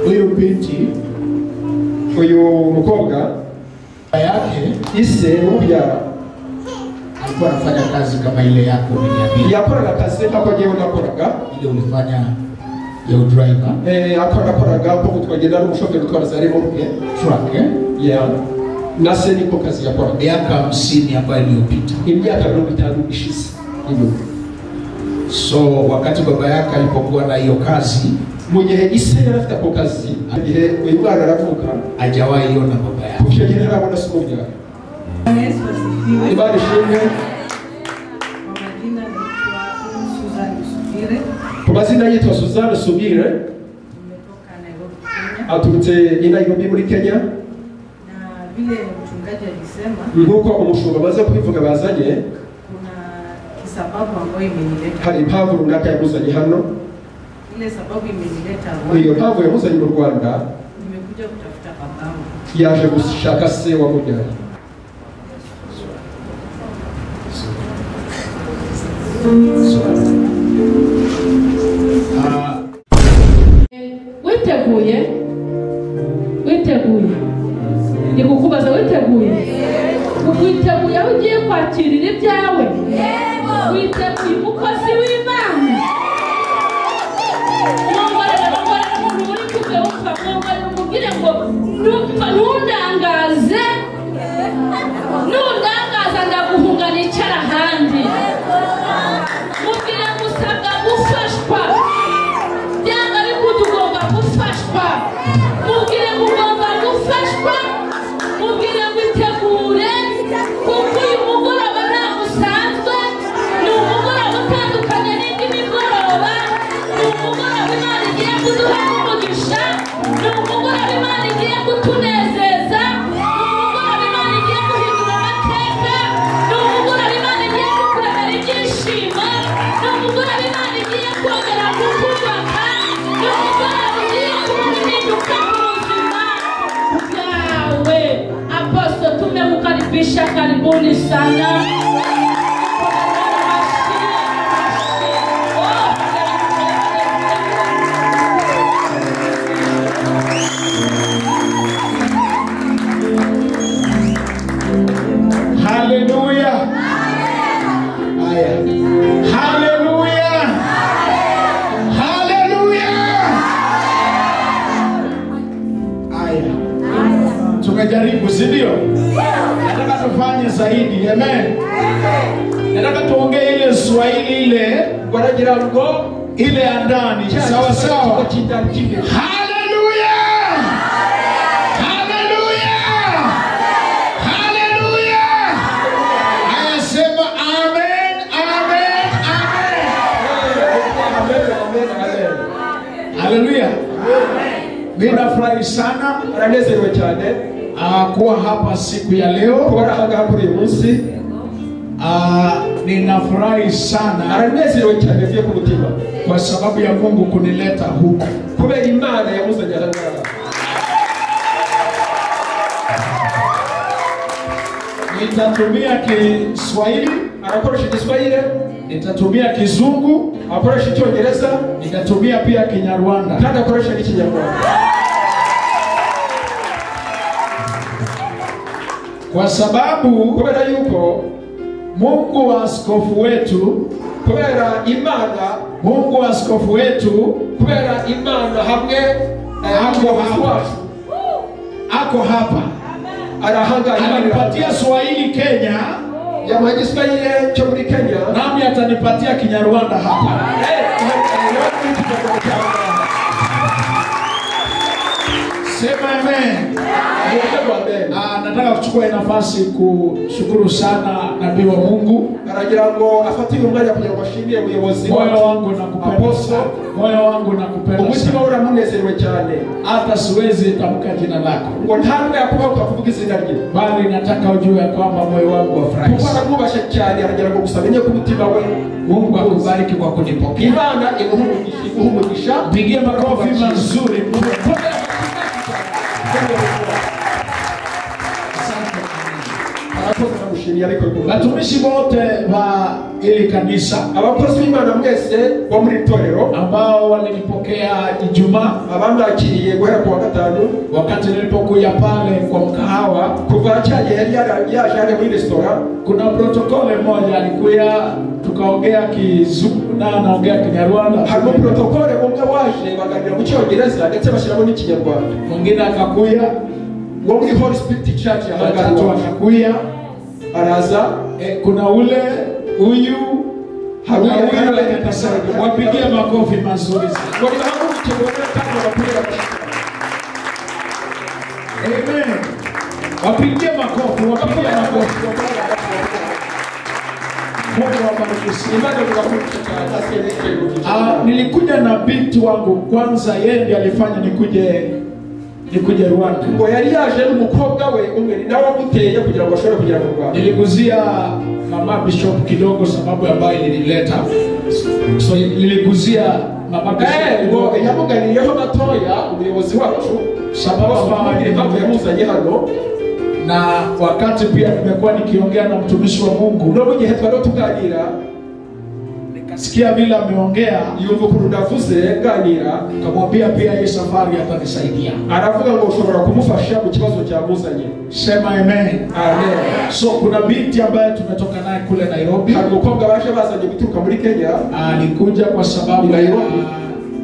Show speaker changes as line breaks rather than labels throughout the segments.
huyu binti,
uyu mukobwa
yake
ise umubyara
alikuwa anafanya kazi kama ile yako umeniambia.
yakoraga akazi nk'ako ngewe nakoraga.
Ile ulifanya ya driver.
Akoraga ko twagenda n'umushoferi utwara za remorque
Truck,
yeah. Na se niko kazi yakoraga.
Miaka 50 ambayo iliyopita.
Imyaka 50 ishize.
So wakati baba yake alipokuwa na hiyo kazi,
mu gihe ise yari afite ako kazi, igihe uyu mwana aravuka
hajawahi iona baba yake.
kuko yari arabona se umubyara.
Yesu asifiwe.
Ibada ishimwe.
Kwa majina naitwa Susan Subire.
Kwa mazina yitwa Susan Subire.
Nimetoka Nairobi, Kenya.
Aturutse i Nairobi muri Kenya.
Na vile mchungaji alisema,
Nkuko umushumba baza kubivuga bazanye,
kuna kisababu ambayo imenileta.
hari impamvu runaka yamuzanye hano.
Ile sababu imenileta
Iyo
Rwanda.
mpamvu yamuzanye mu Rwanda,
Nimekuja kutafuta babangu.
yaje gushaka se wamubyaye.
Witeguye ni kukubaza witeguye witeguye aho ugiye kwakirira ibyawe witeguye umukozi w'Imana mwongorera umuntu uri kubwe wumva mwongorera umubwire ngo ntundangaze ndaguhunga nicara ahandi mubwire musabwa gufashwa byanga bikudu ugomba gufashwa mubwire ugomba gufashwa mubwire witegure kuko uyu mugoroba ntabwo usanzwe ni umugoroba utandukanye n'indi migoroba ni umugoroba Imana igiye kuduha umugisha ni umugoroba Imana igiye kutunezeza ni umugoroba Imana igiye guhindura amateka ni umugoroba Imana igiye kukuremera ibyishimo ni umugoroba Imana igiye kongera kukubaka ni umugoroba ugiye kubona impinduka mu buzima bwawe. Apostle, tumekukaribisha, karibuni sana.
Hallelujah. Aya. Hallelujah. Hallelujah. Aya. Tumejaribu, si ndio? Nataka tufanye zaidi. Amen. Nataka tuongee ile Swahili ile
Baragira ngo
ile ya ndani. Sawa sawa.
Hallelujah. Hallelujah. Ninafurahi sana Aranezerewe cyane
kuwa hapa siku ya leo.
kuba aha kuri uyu munsi.
Ninafurahi sana
Aranezerewe cyane vyo ku mutima
kwa sababu ya Mungu kunileta huku.
kubera Imana yamuzanye aha ngaha.
Nitatumia Kiswahili,
Arakoresha Kiswahili,
nitatumia Kizungu,
akoresha Icyongereza,
nitatumia pia Kinyarwanda.
kandi akoresha n'Ikinyarwanda.
Kwa sababu
kubera yuko
Mungu wa askofu wetu,
kubera Imana,
Mungu wa askofu wetu,
kubera Imana hamwe
ako hapa.
arahanga
Ananipatia Swahili Kenya,
yamuha Kiswahili cyo muri Kenya,
nami atanipatia Kinyarwanda hapa. Sema amen. Nataka kuchukua nafasi kushukuru sana nabii wa Mungu.
Aragira ngo afate uyu mwanya kugira ngo ashimire ubuyobozi
Moyo wangu nakupenda sana. Moyo wangu nakupenda sana.
Umutima uramunezerewe cyane.
Hata siwezi tamka jina lako.
Ngo ntabwo yakubaho kuvuga izina rye.
Bali nataka ujue kwamba moyo wangu wafurahi.
Kuko aramubasha cyane, aragira ngo gusamenye ku mutima we.
Mungu akubariki kwa kunipokea.
Imana imuhumugisha.
Pigie makofi mazuri.
ni ariko
Watumishi wote wa ili kanisa
abakozi b'Imana mwese bo muri torero
ambao walinipokea Ijumaa
abamwakiriye guhera ku wa gatanu
wakati nilipokuja pale kwa mkahawa,
kuva cyaje yari yaje muri restaurant.
kuna protokole moja alikuya tukaongea Kizungu na anaongea Kinyarwanda.
Harimo protokole umwe waje baganira mu Cyongereza ndetse bashyiramo n'Ikinyarwanda.
Mwingine akakuya
wo muri Holy Spirit Church
watatu akakuya
araza.
Kuna ule huyu
Haruya
wapigie makofi mazuri sana. Amen. Wapigie makofi, wapigie makofi. Mungu awabariki sana. Nilikuja na binti wangu kwanza, yeye ndiye alifanya nikuje Rwanda.
Ngo yari yaje n'umukobwa we umwe nawe amuteye kugira ngo ashobore kugera mu Rwanda.
Niliguzia mama Bishop kidogo sababu ambayo ilinileta. So niliguzia mama Bishop
ngo yamuganiriyeho gatoya umuyobozi wacu
sababu ambayo
yamuzanye hano.
Na wakati pia nimekuwa nikiongea na mtumishi wa Mungu,
no mu gihe twari tuganira
nikasikia vile ameongea,
yumva ukuntu ndavuze ganira,
akamwambia pia hii safari atanisaidia.
Aravuga ngo ushobora kumufasha mu kibazo cyamuzanye.
Sema amen.
Amen.
So kuna binti ambaye tumetoka naye kule Nairobi.
Hari umukobwa baje bazanye guturuka muri Kenya.
Alikuja kwa sababu ya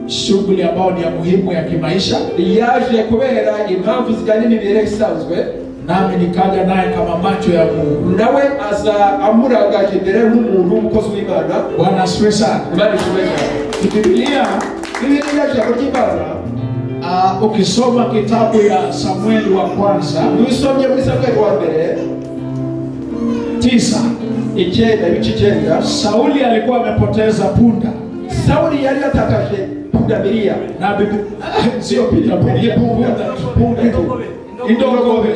shughuli ambayo ni ya muhimu ya kimaisha.
Yaje kubera impamvu zijyanye n'imibereho isanzwe.
Nami nikaja naye kama macho ya Mungu.
Nawe aza amurangaje imbere n'umuntu umukozi w'Imana.
Bwana asifiwe sana.
Imana ishimwe.
Biblia
jambo ry'Imana.
Ukisoma kitabu ya Samueli wa kwanza,
usomye muri Samueli wa mbere 9:9,
Sauli alikuwa amepoteza punda.
Sauli yari yatakaje punda milia.
Na bibi sio punda indogobe.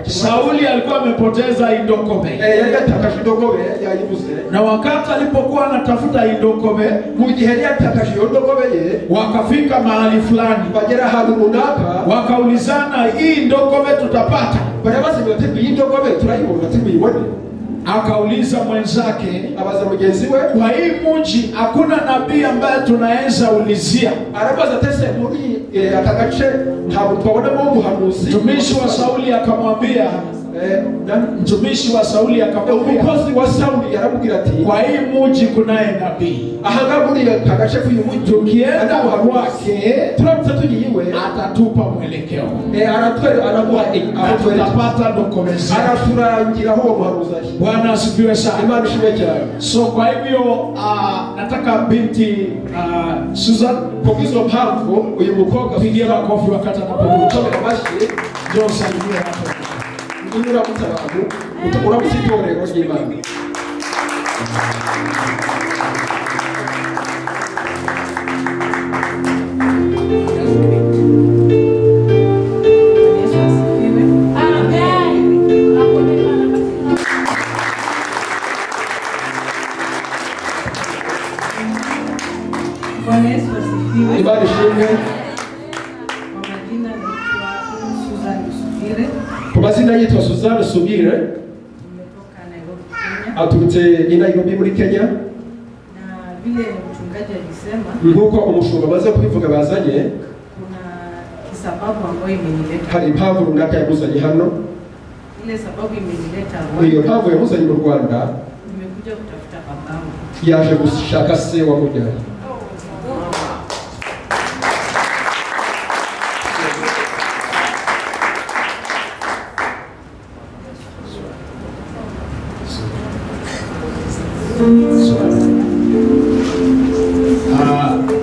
Sauli alikuwa amepoteza indogobe.
Yari yatakaje indogobe yayibuze.
Na wakati alipokuwa anatafuta indogobe,
mu gihe yari yatakaje indogobe ye,
wakafika mahali fulani,
bagera ahantu runaka,
wakaulizana hii indogobe tutapata?
Barabaza ngo iyi indogobe turayibona tuyibone. Akauliza mwenzake, abaza mugenzi we,
kwa hii mji hakuna nabii ambaye tunaweza ulizia.
Arabaza tese muri akagace ntabwo twabonamo umuhanuzi.
Mtumishi wa Sauli akamwambia, mtumishi wa Sauli akamwambia,
umukozi wa Sauli yaramubwira ati,
kwa hii mji kunaye nabii.
Ahanga muri akagace k'uyu mji
tukienda kwake
turamutse tugiyiwe
atatupa mwelekeo.
Aramuha
tutapata dokumenti.
Araturangira aho umuhanuzi ari.
Bwana asifiwe sana.
Imana ishimwe cyane.
So kwa hivyo nataka binti Susan
kugizo mpamvu uyu mukobwa
pigia makofi wakati anapokuja
amashyi
ndio salimia hapo.
Ndugu abantu uramutse itorero ry'Imana. Ibada shimwe. Kwa majina yitwa Suzanne Subire. Aturutse i Nairobi muri Kenya.
Na vile mchungaji alisema,
nkuko umushumba baza kubivuga bazanye,
kuna kisababu ambayo imenileta.
Hari impamvu runaka yamuzanye hano.
Ile sababu imenileta Rwanda.
Iyo mpamvu yamuzanye mu Rwanda.
Nimekuja kutafuta babangu.
Yaje gushaka se wa mujyanye.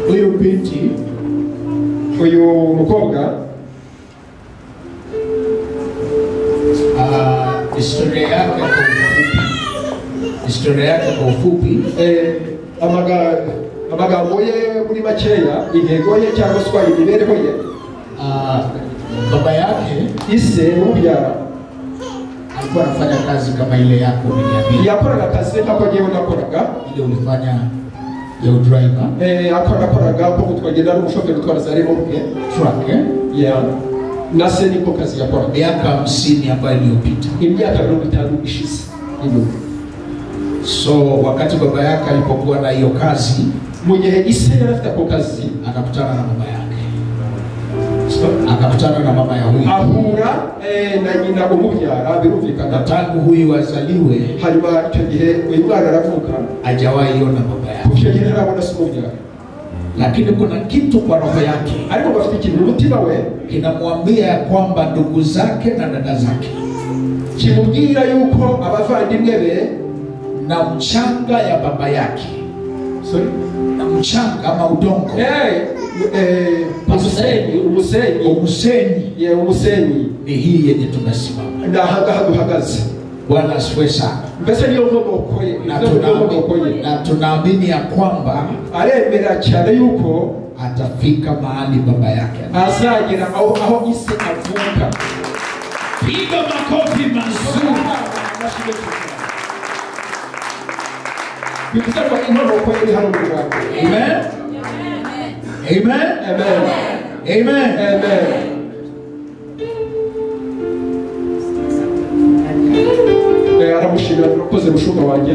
Huyu binti,
huyu mukobwa,
historia yake kwa ufupi,
amagambo ye muri makeya, intego ye cyangwa se imibereho ye.
Baba yake
ise umubyara
alikuwa anafanya kazi kama ile yako umeniambia.
Yakoraga kazi nk'ako ngewe nakoraga.
Ile ulifanya ya driver.
Akoraga ko gutwagenda n'umushoferi utwara za remorque
truck.
Yeah. Nase niko kazi yakoraga.
Miaka 50 ambayo iliyopita.
Imyaka 50 ishize. inyuma.
So wakati baba yake alipokuwa na hiyo kazi,
Mu gihe ise yari afite ako kazi,
akakutana na mama yake. Akakutana na mama ya huyu.
ahura na nyina umubyara, birumvikana.
Na tangu huyu azaliwe,
Hanyuma icyo gihe uyu mwana aravuka,
hajawahi ona baba yake.
icyo gihe ntarabona se umubyara.
Lakini kuna kitu kwa roho yake
Ariko bafite ikintu mu mutima we
kinamwambia ya kwamba ndugu zake na dada zake
kimubwira yuko abavandimwe be
na mchanga ya baba yake,
sorry,
na mchanga ama udongo,
umusenyi
ni hii yenye tunasimama.
ndahangaha duhagaze.
Bwana asifiwe sana.
Mbese niyo nkomoko ye,
Na tunaamini ya kwamba
aremera cyane yuko
atafika mahali baba yake.
azagera aho ise avuka.
Piga makofi mazuri.
Bivuze ko inkomoko ye iri hano mu Rwanda.
Amen. Amen.
Amen.
Amen.
Amen. Aramushimira urakoze mushumba wanjye.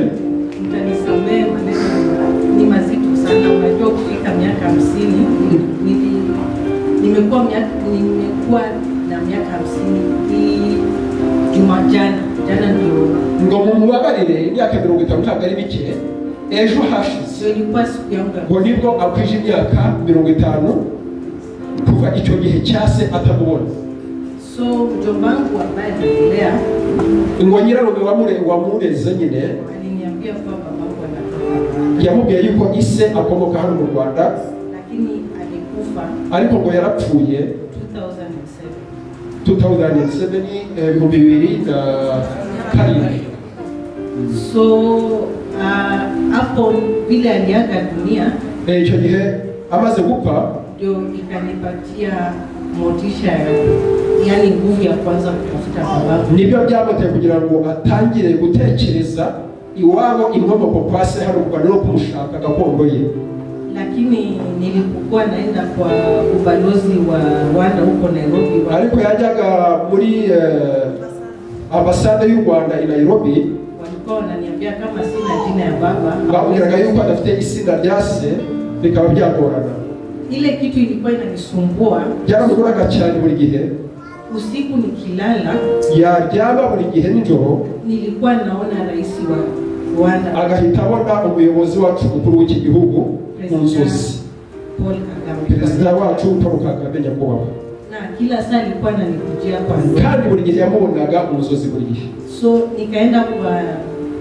Mtanisamehe, maneno ni mazito sana. Unajua kufika miaka 50 nimekuwa na miaka 50 hii jana ndio
Ngo mumubabarire imyaka 50 ntabwo ari bike. Ejo hashize
sio ilikuwa siku yangu ya
ngo nibwo akwije imyaka 50 kuva icyo gihe cyase atamubona.
So mjomba wangu ambaye alilea
Ngo nyirarume wamureze nyine
aliniambia kwa babangu anatoka,
yamubwiye yuko ise akomoka hano mu Rwanda,
lakini alikufa
ariko ngo yarapfuye
2007.
2007.
So hapo vile aliaga dunia
Icyo gihe amaze gupfa
ndio ikanipatia motisha yani nguvu ya kwanza kutafuta babangu.
nibyo byamuteye kugira ngo atangire gutekereza iwabo inkomoko kwa se hano Rwanda no kumushaka gakondo ye.
Lakini nilipokuwa naenda kwa ubalozi wa Rwanda huko Nairobi,
ariko yajyaga muri ambasade y'u Rwanda i Nairobi,
walikuwa wananiambia kama sina jina ya baba,
bamubwiraga yuko adafite izina rya se, bikaba byagorana.
Ile kitu ilikuwa inanisumbua.
Byaramugoraga cyane buri gihe.
Usiku nikilala,
yaryama buri gihe nijoro,
nilikuwa naona rais wa Rwanda
agahita abona umuyobozi wacu mukuru w'iki gihugu mu nzozi,
Paul Kagame,
perezida wacu Paul Kagame nyakubahwa.
na kila saa alikuwa ananikujia kwa ndoto,
kandi buri gihe yamubonaga mu nzozi buri gihe.
So nikaenda kwa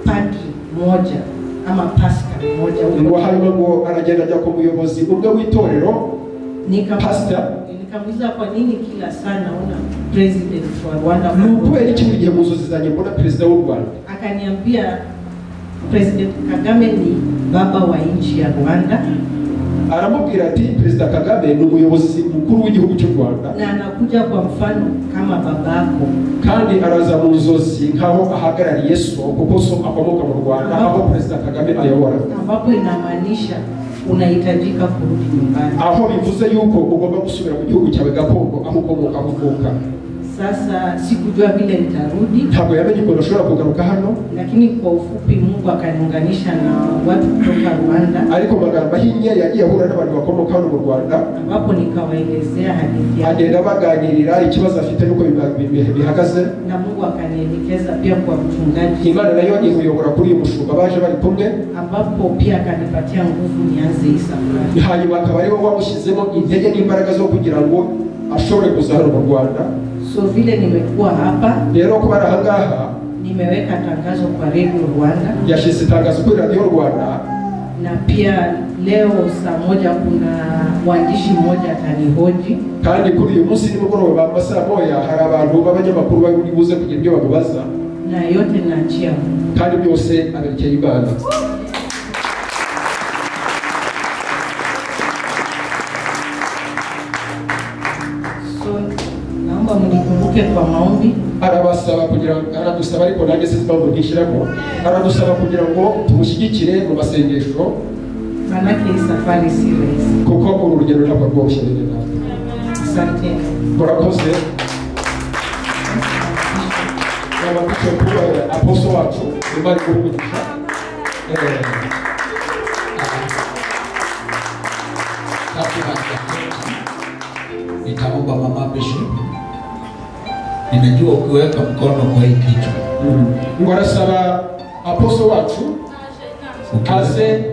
padri moja ama pastor moja
ngo harimo ngo aragenda ajya ku muyobozi umwe w'itorero,
nikamuuliza kwa nini kila saa naona president wa Rwanda.
Kubera iki buri gihe mu nzozi zanjye mbona perezida w'u Rwanda?
Akaniambia President Kagame ni baba wa nchi ya Rwanda.
Aramubwira ati Perezida Kagame ni umuyobozi mukuru w'igihugu cy'u Rwanda,
na anakuja kwa mfano kama babako,
kandi araza mu nzozi nkaho ahagarariye so, kuko so akomoka mu Rwanda aho Perezida Kagame ayobora,
ambapo inamaanisha unahitajika kurudi nyumbani,
aho bivuze yuko ugomba gusubira mu gihugu cyawe gakondo aho ukomoka uvuka.
Sasa sikujua vile nitarudi,
ntabwo yamenye ko nashobora kugaruka hano,
lakini kwa ufupi Mungu akaniunganisha na watu kutoka Rwanda,
ariko magambo ahinnye yagiye ahura n'abantu bakomoka hano mu Rwanda,
ambapo nikawaelezea hadithi yake,
agenda baganirira ikibazo afite nuko bihagaze, na
Mungu akanielekeza pia kwa mchungaji.
Imana nayo imuyobora kuri uyu mushumba baje bari kumwe,
ambapo pia akanipatia nguvu nianze hii safari.
Hanyuma akaba ariwe wamushyizemo intege n'imbaraga zo kugira ngo ashobore kuza hano mu Rwanda.
So vile nimekuwa hapa,
rero kuba ari ahangaha,
nimeweka tangazo kwa Radio Rwanda,
yashyize itangazo kuri Radio Rwanda,
na pia leo saa moja kuna mwandishi mmoja atanihoji,
kandi kuri uyu munsi nimugoroba masaa moya hari abantu b'abanyamakuru bari buze kugira ibyo bamubaza,
na yote naachia Mungu,
kandi byose aberekeye Imana.
mnikumbuke kwa maombi.
Arabasaba kugira aradusaba, ariko nanjye sinzimambo ndishyiramo, aradusaba kugira ngo tumushyigikire mu masengesho,
manake hii safari si rahisi,
kuko uru rugendo ntabwo rworoshye.
Asante.
Murakoze. n'ababishop apostle wacu imana igurisha
nitaomba mama bishop. Ninajua ukiweka mkono kwa hii kichwa.
Ngo arasaba apostle wacu aze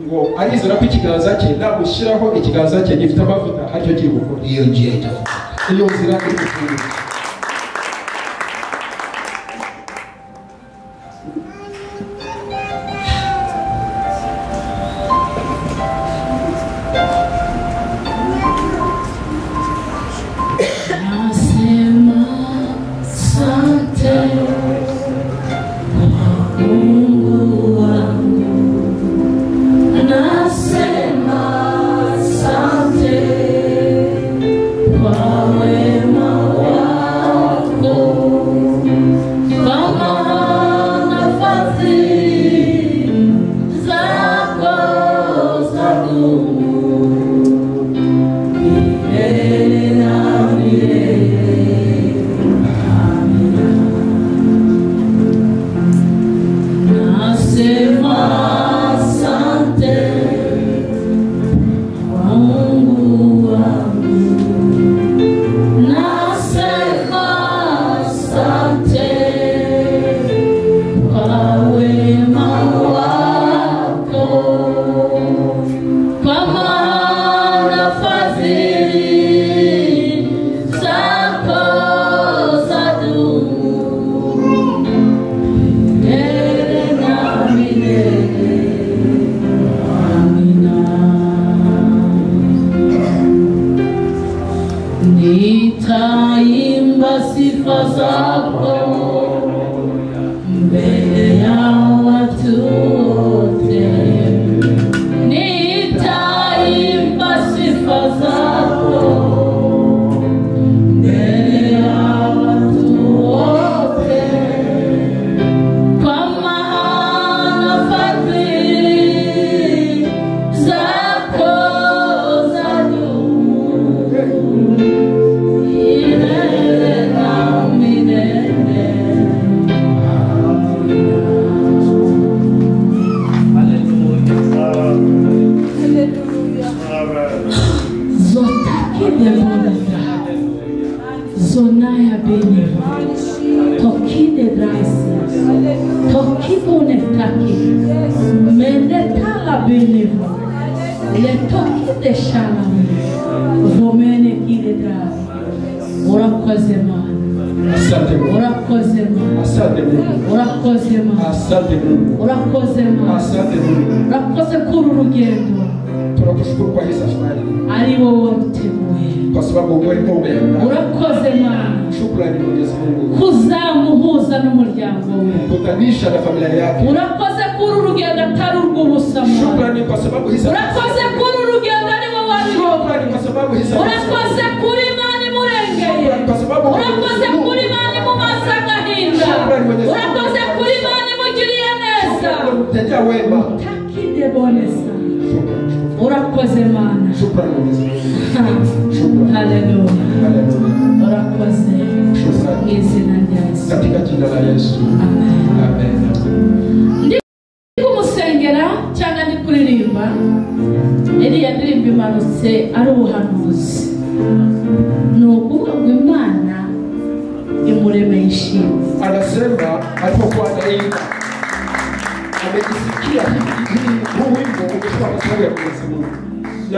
ngo arizera ko ikiganza cye namushyiraho ikiganza cye gifite amavuta aricyo kiri gukora.
Hiyo njia itafuta.
Iyo nzira iri gufunguka.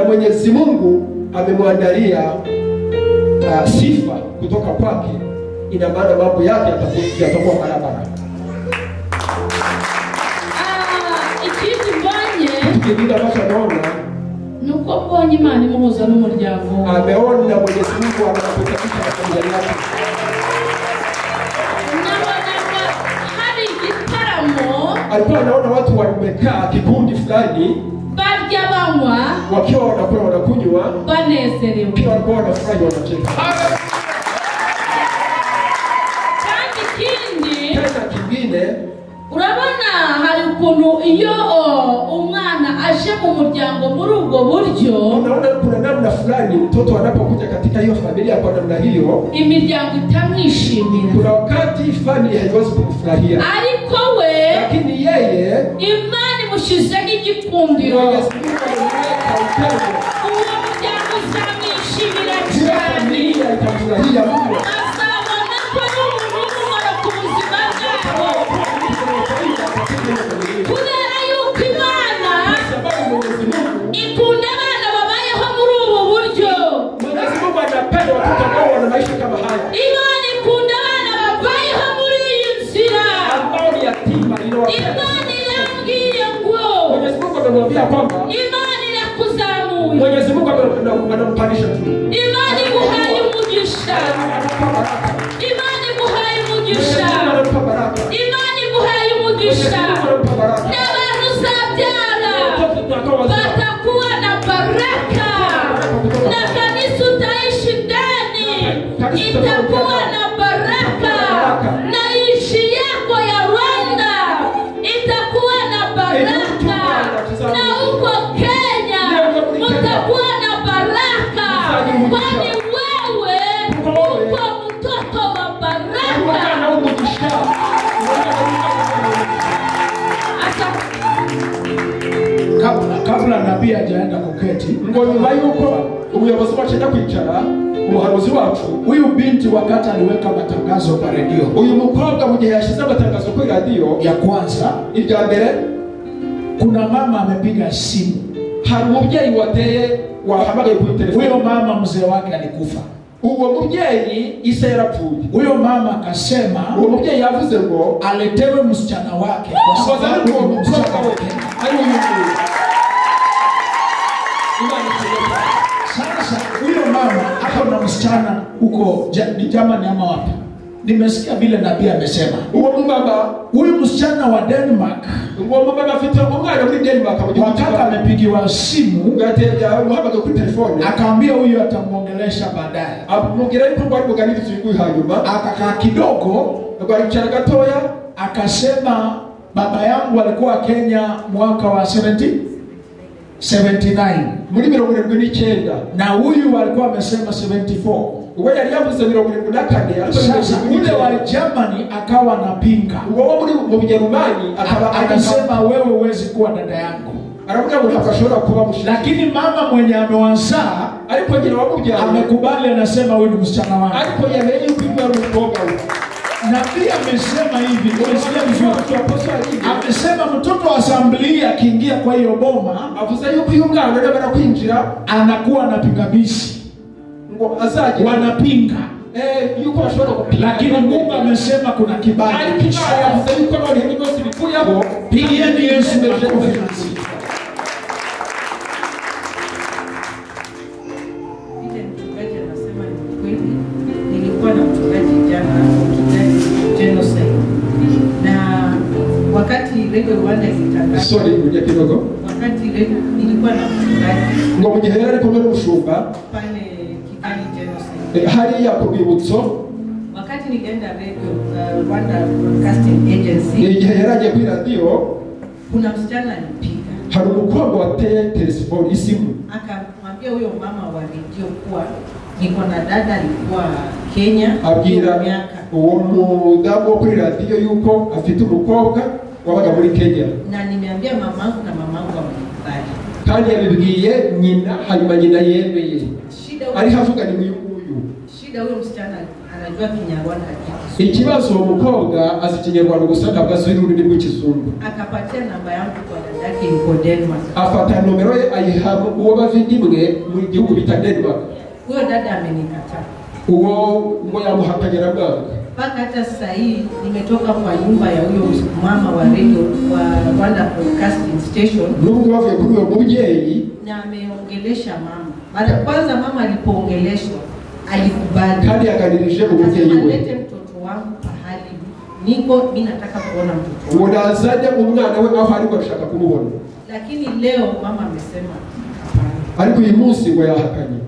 Mwenyezi Mungu amemwandalia sifa kutoka kwake, ina maana mambo yake yatakuwa barabara.
Ikindi mbonye
Kingine ambacho anaona
nuko mbonye Imana imuhuza n'umuryango.
Ameona Mwenyezi Mungu anakutanisha na familia yake.
Nabonaga hari igitaramo,
alikuwa anaona watu wamekaa kikundi fulani
barya banywa
wakiwa wanakula wanakunywa
banezerewe,
pia walikuwa wanafurahi wanacheka.
Kandi kindi
Tena kingine
urabona hari ukuntu iyo umwana aje aje mu muryango muri ubwo buryo,
unaona kuna namna fulani mtoto anapokuja katika hiyo familia kwa namna hiyo,
imiryango itamwishimira.
kuna wakati family haiwezi kumfurahia,
ariko we,
lakini yeye
Imana imushizeho igikundiro, uwo muryango uzamwishimira cyane,
itamfurahia Mungu.
azabona ko ari umuntu w'umumaro ku buzima bwabo, kubera yuko Imana ikunda abana babayeho muri ubu buryo.
Mwenyezi Mungu anapenda watoto ambao wana maisha kama haya,
Imana ikunda abana babayeho muri iyi nzira.
ambao ni yatima.
Imana irambwiye ngo
Mwenyezi Mungu amemwambia kwamba
Imana irakuzamuye,
Mwenyezi Mungu anampandisha tu.
Imana iguhaye umugisha, Imana iguhaye umugisha, Imana iguhaye umugisha. N'abantu uzabyara batakuwa na baraka, na kanisa utaishi ndani itakuwa na baraka, na nchi yako ya Rwanda itakuwa na baraka, na huko Kenya mtakuwa na baraka, kwani wewe uko mtoto wa baraka.
Kabla nabii hajaenda kuketi,
ngo nyuma yuko umuyobozi wacu ajya kwicara, umuhanuzi wacu,
huyu binti wakati aliweka matangazo kwa redio,
uyu mukobwa mu gihe yashyize amatangazo kuri radiyo
ya kwanza,
irya mbere,
kuna mama amepiga simu,
hari umubyeyi wateye wahamagaye kuri telefoni.
huyo mama mzee wake alikufa.
Uwo mubyeyi ise yarapfuye.
Huyo mama akasema
Uwo mubyeyi yavuze ngo
aletewe msichana wake kwa sababu
uwo
ni msichana
mukobwa we
wake.
ari uyu nguyu. Imana ikiza.
Sasa huyo mama hapo na msichana huko ni Germany ama wapi? Nimesikia vile nabii amesema.
Uwo mumama,
Huyu msichana wa Denmark,
uwo mumama afite umwana muri Denmark
wakati amepigiwa simu,
muhamagaye kuri telefoni,
akaambia huyo atamuongelesha baadaye.
amubwira yuko ngo ari muganiriza uyu nguyu. Hanyuma
Akakaa kidogo,
baricara gatoya,
akasema baba yangu alikuwa Kenya mwaka wa 79
muri 79,
na huyu alikuwa amesema 74.
uwe yari yavuze 74.
Sasa ule wa Germany akawa anapinga,
uwo muri mu Bujerumani
akasema wewe huwezi kuwa dada yangu,
aravuga ngo ntabwo ashobora kuba mushiki.
lakini mama mwenye amewazaa
Ariko nyina wamubyara
amekubali, anasema wewe ni msichana wangu.
ariko yamenye yuko uyu ari umukobwa we.
Nabii amesema hivi, unasikia vizuri? Amesema mtoto wa assembly akiingia kwa hiyo boma,
avuze yuko uyu mwana nabara kwinjira
anakuwa anapingamizi,
ngo azaje
wanapinga,
yuko ashobora kupinga,
lakini Mungu amesema kuna kibali.
ariko Imana yavuze yuko abantu bose bikuyeho.
Pigieni Yesu makofi.
Vile mchungaji anasema ni kweli. Nilikuwa na mchungaji jana genocide, na wakati Radio Rwanda ilitangaza,
Sorry, uje kidogo.
wakati nilikuwa na mchungaji
Ngo mu gihe yari ari kumwe n'umushumba
pale Kigali genocide,
hariya ku rwibutso,
wakati nilienda Radio Rwanda Broadcasting Agency,
igihe yari agiye kuri radiyo,
kuna msichana alipiga,
hari umukobwa wateye telefoni isimu,
akamwambia huyo mama wa radio kuwa niko na dada alikuwa Kenya,
abwira
miaka,
uwo mudamu wo kuri radiyo yuko afite umukobwa wabaga muri Kenya,
na nimeambia mamangu na mamangu wamekubali.
kandi yabibwiye nyina, hanyuma nyina yemeye. Ari havuga ni uyu nguyu.
Shida huyo msichana anajua Kinyarwanda kitu.
Ikibazo uwo mukobwa azi Kinyarwanda gusa ntabwo azi ururimi rw'Ikizungu.
Akapatia namba yangu kwa dadake yuko Denmark.
Afata nomero ye ayiha uwo bavindimwe mu gihugu bita Denmark.
Huyo dada amenikataa.
Uwo ngo yamuhakanyira mwaka.
Mpaka hata sasa hii nimetoka kwa nyumba ya huyo mama wa radio wa Rwanda Broadcasting Station.
Nubwo bavuye kuri uwo mubyeyi
Na ameongelesha mama. Mara kwanza mama alipoongeleshwa alikubali.
kandi yaganirije umubyeyi we.
Alete mtoto wangu pahali niko, mimi nataka kuona mtoto.
Uwo nazajya umwana we aho ari gushaka kumubona.
Lakini leo mama amesema hapana.
Ariko uyu munsi ngo yahakanye.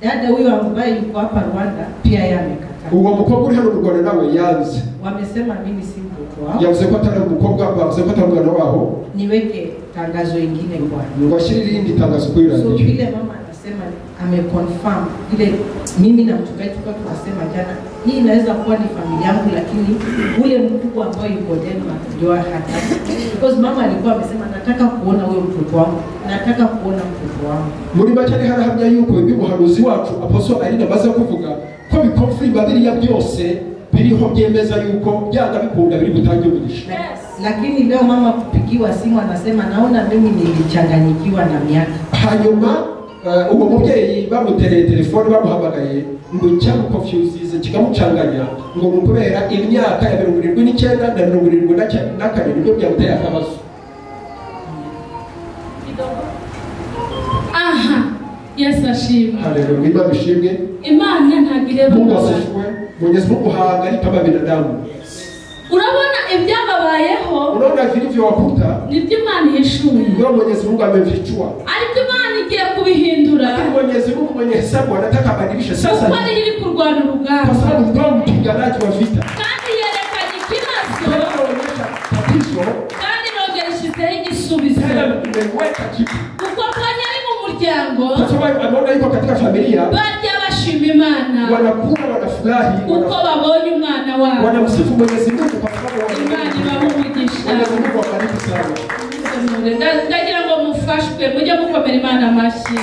Dada huyo ambaye yuko hapa Rwanda pia yeye amekataa.
uwo mukobwa uri hano mu Rwanda nawe yanze
Wamesema mimi si mtoto wao.
yavuze ko atari umukobwa, bavuze ko atari umwana wabo,
Niweke tangazo lingine kwa.
ngo ashyire irindi tangazo kuri
So
radio.
vile mama anasema ameconfirm vile mimi na mchungaji tulikuwa tunasema jana, hii inaweza kuwa ni familia yangu, lakini ule mkubwa ambao yuko Denmark ndio hata. Because mama alikuwa amesema nataka kuona huyo mtoto wangu, nataka kuona mtoto wangu.
Muri make ari harahamya yuko ibi muhanuzi wacu Apostle Aline amaze kuvuga ko bikonfirma biriya byose biriho byemeza yuko byanga bikunda biri butange umugisha.
Lakini leo mama kupigiwa simu anasema naona mimi nilichanganyikiwa na miaka.
Hanyuma uwo mubyeyi bamutereye telefone bamuhamagaye ngo cyamu confuses kikamucanganya ngo mukubera imyaka ya 79 na 74 nibyo byamuteye akabazo.
Aha, Yesu ashimwe.
Haleluya, Imana ishimwe.
Imana ntagire
Mungu
vuba.
asifwe. Mwenyezi Mungu haangalii kama binadamu.
Urabona ibyababayeho
Unaona vilivyo wakuta
nibyo Imana yeshuye.
ndio Mwenyezi Mungu amevichua.
Ariko Imana igiye kubihindura.
Lakini Mwenyezi Mungu mwenye hesabu anataka abadilishe sasa.
Kuko ari iri kurwana
Kwa
urugamba.
sababu ndio mpiganaji wa vita.
Kandi yerekanye ikibazo.
Anaonyesha tatizo
Kandi nongera ishyizeho igisubizo.
tena imeweka kitu.
Kuko kanya ari mu muryango.
Kwa sababu anaona yuko katika familia
Bajya bashima Imana.
wanakula, wanafurahi,
Kuko babonye umwana wabo.
wanamsifu Mwenyezi Mungu kwa sababu
Imana ibahe umugisha.
Mwenyezi Mungu awabariki sana.
Ndagira ngo mufashwe mujye mukomera Imana amashyi.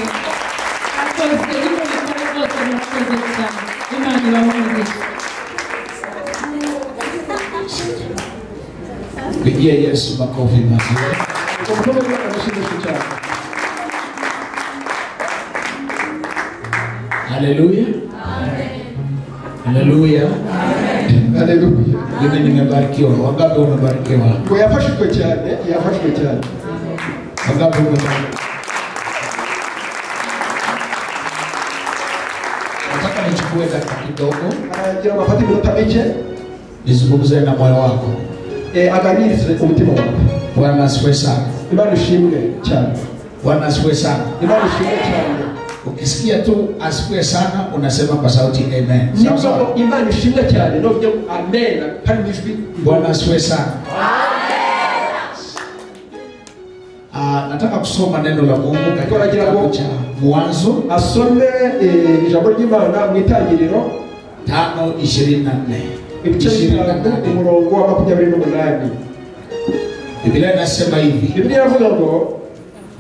Akoze ibintu bitari rwose murakoze cyane. Imana ibahe umugisha.
Pigia Yesu makofi mazuri.
Mkono wako unashindwa cyane.
Haleluya. Haleluya.
Haleluya.
Mimi nimebarikiwa. Wangapi wamebarikiwa?
Ngo yafashwe cyane, yafashwe cyane.
Wangapi wamebarikiwa? Nataka nichukue dakika kidogo
Aragira mafati minota mike
nizungumze na moyo wako.
aganirize umutima wako.
Bwana asifiwe sana.
Imana ishimwe cyane.
Bwana asifiwe sana.
Imana ishimwe cyane.
Ukisikia tu asifiwe sana unasema kwa sauti amen. Sawa sawa.
Nibwo Imana ishimwe cyane no byo amen kandi bijwi.
Bwana asifiwe sana. Nataka kusoma neno la Mungu katika kitabu cha Mwanzo
asome ijambo ry'Imana mu itangiriro
5:24.
ibice 5 umurongo wa 28.
Biblia inasema hivi.
Biblia inavuga ngo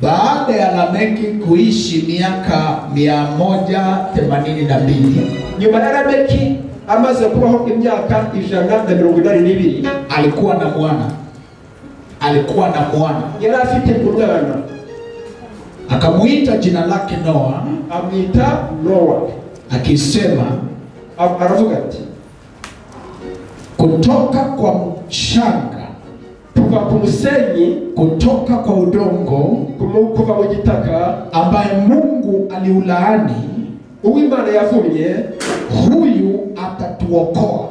baada ya Lameki kuishi miaka 182
nyuma ya Lameki amaze kubaho imyaka 182
alikuwa na mwana.
yari afite umwana
Akamuita jina lake Noa,
amwita Noa
akisema
aravuga ati
kutoka kwa mchanga,
kuva ku musenyi,
kutoka kwa udongo
kuva mu gitaka
ambaye Mungu aliulaani,
uw'Imana yavumye,
huyu atatuokoa.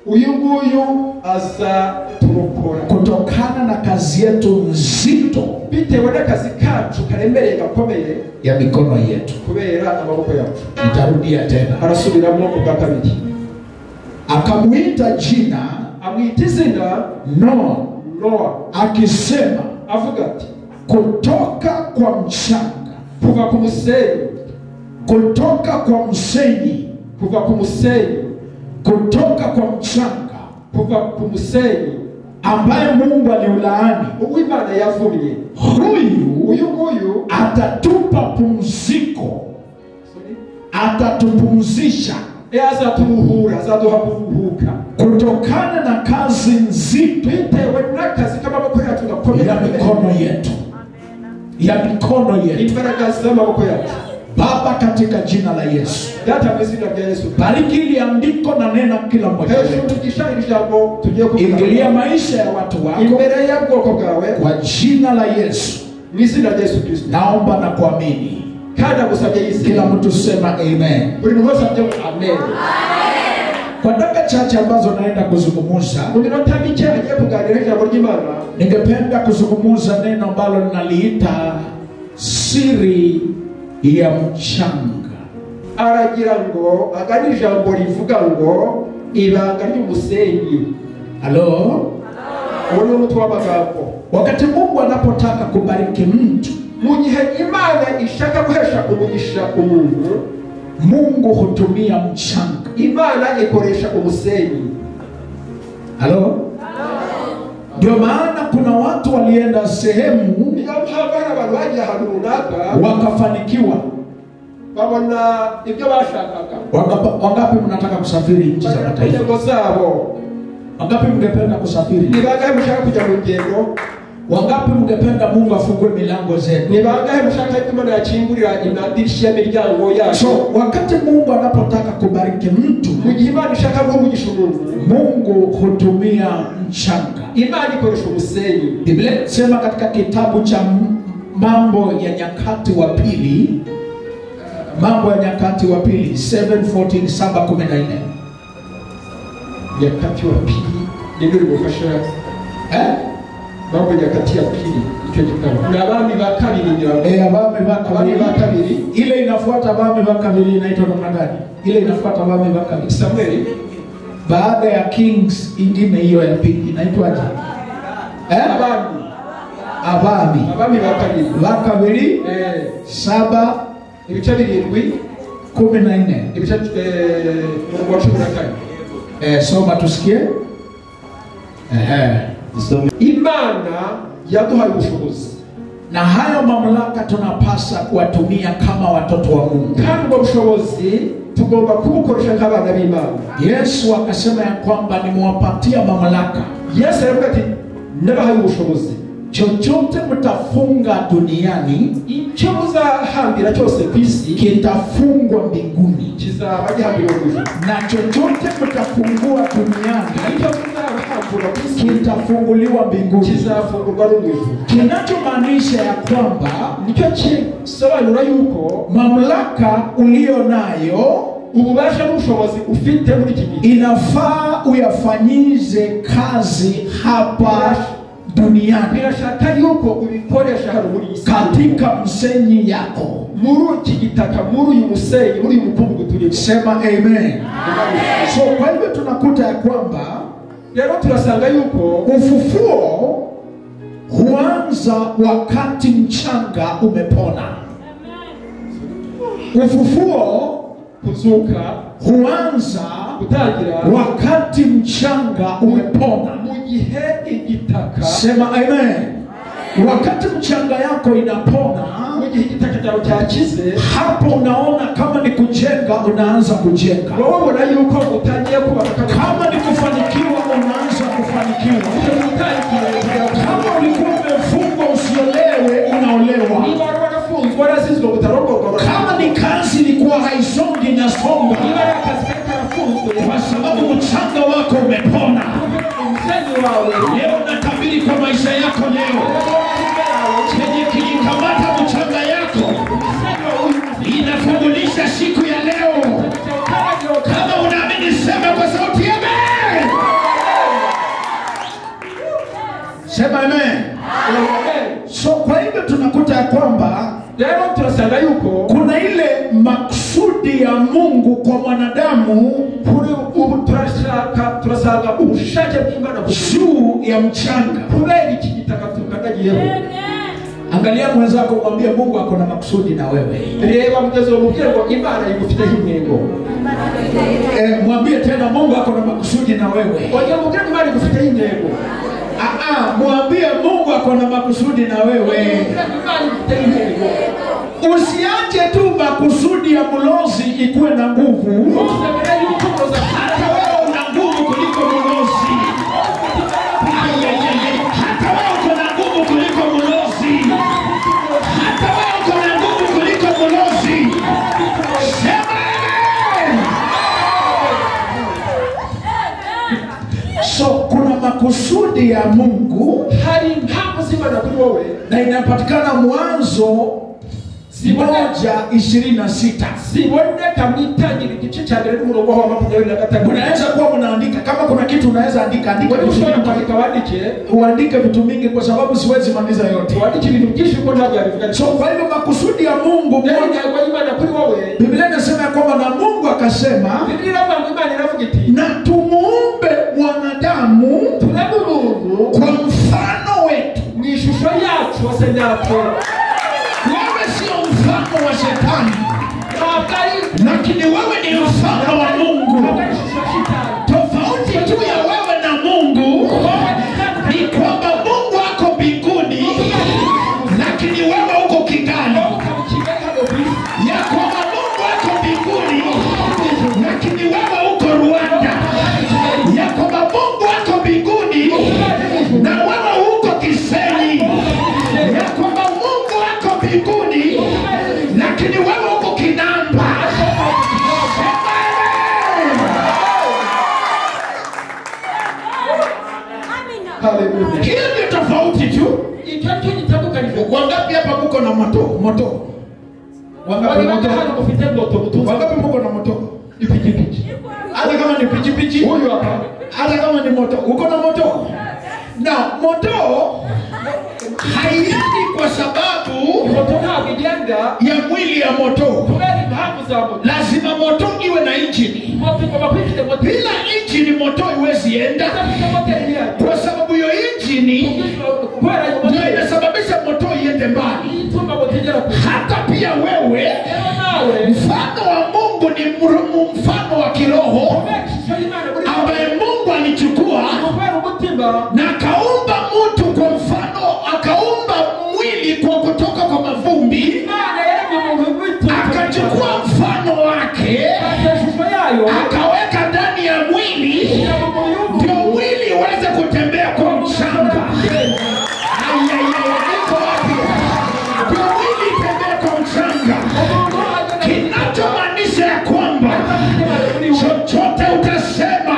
uyu nguyu azaturokora
Kutokana na kazi yetu nzito
bitewe n'akazi kacu karemereye gakomeye
ya mikono yetu.
kubera amaboko yacu.
Nitarudia tena.
Arasubiramo ubwa kabiri.
Akamuita jina,
amwita izina
Noa, akisema
avuga ati
kutoka kwa mchanga,
kuva ku musenyi,
kutoka kwa msenyi,
kuva ku musenyi,
kutoka kwa mchanga
kuva ku musenyi
ambaye Mungu aliulaani,
uw'Imana yavumye,
huyu
nguyu
atatupa pumziko, atatupumzisha,
azaturuhura, azaduha kuruhuka
kutokana na kazi nzito
bitewe n'akazi k'amaboko yacu gakomeye
ya mikono yetu,
imbaraga z'amaboko yacu.
Baba, katika jina la Yesu,
Data mu izina rya Yesu,
bariki ili andiko na nena kila mmoja wetu.
Ijambo tugiye kuvuga,
Ingilia maisha ya watu wako
imbere ya bwoko bwawe
kwa jina la Yesu.
mu izina rya Yesu Kristo.
Naomba na kuamini.
Kandi agusabye Yesu.
Kila mtu sema amen.
Buri muntu wese avuge amen.
Kwa dakika chache ambazo naenda kuzungumza,
mu minota mike agiye kuganira ijambo ry'Imana,
ningependa kuzungumza neno ambalo ninaliita siri ya mchanga.
aragira ngo agana ijambo rivuga ngo ibanga ry'umusenyi.
Halo?
Uwo ni umutwe w'amagambo.
Wakati Mungu anapotaka kubariki mtu,
mu gihe Imana ishaka guhesha umugisha umuntu,
Mungu hutumia mchanga.
Imana ikoresha umusenyi.
Halo? Ndio maana kuna watu walienda sehemu
Niyo mpamvu hari abantu bagiye ahantu runaka
wakafanikiwa.
babona ibyo bashakaga.
Wangapi mnataka kusafiri nchi za mataifa?
Intego zabo.
Wangapi mngependa kusafiri?
Ni bangahe mshaka kujya mu ngendo?
Wangapi mngependa Mungu afungue milango zenu?
Ni bangahe mshaka ko Imana yakingurira imadirisha y'imiryango yacu?
So wakati Mungu anapotaka kubariki mtu,
mu gihe Imana ishaka guhumugisha umuntu,
Mungu hutumia mchanga.
Imana ikoresha umusenyi.
Biblia inasema katika kitabu cha Mambo ya Nyakati wa Pili, Mambo ya Nyakati wa Pili 7:14 7:14.
Nyakati wa Pili ndio limefasha Mambo ya Nyakati ya Pili icyo gitabo. Na abami ba kabiri ndio.
Abami ba kabiri. Ile inafuata abami ba kabiri inaitwa namna gani? Ile inafuata abami ba kabiri.
Samuel.
Baada ya Kings ingine hiyo ya pili inaitwaje? Abami ba kabiri 7
ibice 7
14
ibice 14.
Soma tusikie.
Imana yaduhaye ubushobozi,
na hayo mamlaka tunapasa kuwatumia kama watoto wa Mungu.
Kandi ubwo bushobozi tugomba kubukoresha nk'abana b'Imana.
Yesu akasema ya kwamba nimewapatia mamlaka.
Yesu aravuga ati nabahaye ubushobozi,
chochote mtafunga duniani,
icyo muzahambira cyose ku isi
kitafungwa mbinguni,
kizaba gihambirwa mu ijuru,
na chochote mtafungua duniani,
icyo muzahambura ku isi
kitafunguliwa mbinguni,
kizafungurwa no mu ijuru.
Kinachomaanisha ya kwamba
nicyo kisobanura yuko
mamlaka ulio nayo,
ububasha n'ubushobozi ufite muri iki gihe,
inafaa uyafanyize kazi hapa duniani,
birashaka yuko ubikoresha hano muri isi,
katika msenyi yako,
muri iki gitaka, muri uyu musenyi, muri uyu mukungugu turimo.
Sema amen. So kwa hivyo tunakuta ya kwamba
rero turasanga yuko
ufufuo huanza wakati mchanga umepona. Ufufuo
kuzuka
huanza
kutangira
wakati mchanga umepona.
mu gihe igitaka.
Sema amen. Wakati mchanga yako inapona,
mu gihe igitaka cyawe cyakize,
hapo unaona kama ni kujenga, unaanza kujenga.
wowe ubona yuko utangiye kubaka.
Kama ni kufanikiwa, unaanza kufanikiwa. Kama ulikuwa umefungwa usiolewe, unaolewa. Kama ni kazi ilikuwa haisongi, inasonga, kwa sababu mchanga wako umepona. Leo natabiri kwa maisha yako leo, chenye kilikamata mchanga yako inafungulisha siku ya leo. Kama unaamini sema kwa sauti amen. Sema amen. So kwa hivyo tunakuta ya kwamba
leo tunasanga yuko
kuna ile maksudi ya Mungu kwa mwanadamu,
kuri ubu turasanga ubushake bw'Imana
juu ya mchanga,
kubera iki gitaka tukandagiyeho.
Angalia mwenzako, mwambie Mungu ako na maksudi na wewe.
Reba mugeze wo mubwire ngo Imana igufiteho intego.
Mwambie tena Mungu ako na maksudi na wewe.
Oje mubwire ngo Imana igufiteho intego.
Mwambie Mungu ako na makusudi na wewe. Usiache tu makusudi ya mlozi ikuwe na nguvu. Hata wewe una nguvu kuliko mlozi. Hata wewe uko na nguvu kuliko mlozi. Hata wewe uko na nguvu kuliko mlozi. Sema amen. So kuna makusudi ya Mungu
hari mpamvu z'Imana kuri wowe,
na inapatikana Mwanzo 1:26.
Siboneka mwitangira igice cya mbere n'umurongo wa 25.
Unaweza kuwa mnaandika, kama kuna kitu unaweza andika uandike vitu mingi, kwa sababu siwezi maliza yote. So kwa hivyo makusudi ya Mungu, Biblia inasema ya kwamba na Mungu akasema na tumuumbe mwanadamu kwa mfano wetu. Wewe sio mfano wa shetani, lakini wewe ni mfano wa Mungu. Tofauti tu ya wewe na Mungu ni kwamba Mungu ako mbinguni, lakini wewe uko Kigali. Ya kwamba Mungu ako mbinguni, lakini wewe uko Rwanda. Ya kwamba Mungu ako mbinguni na wewe uko Kisenyi. Ya kwamba Mungu ako mbinguni, lakini wewe uko Kinamba. Hiyo ndio tofauti tu. Wangapi hapa mko na moto? Wangapi mko na moto? Ni pichipichi. Hata kama ni pichipichi, huyu hapa. Hata kama ni moto, uko na moto? Na moto haiendi kwa sababu ya mwili ya moto. Lazima moto iwe na injini. Bila injini moto iwezi enda, kwa sababu hiyo injini ndio inasababisha moto iende mbali. Hata pia wewe, mfano wa Mungu ni mfano wa kiroho ambaye Mungu alichukua na akaumba mtu kwa mfano, akaumba mwili kwa kutoka kwa mavumbi, akachukua mfano wake akaweka ndani ya mwili, ndio mwili uweze kutembea kwa mchanga. Ndio mwili itembea kwa mchanga, kinachomaanisha ya kwamba chochote utasema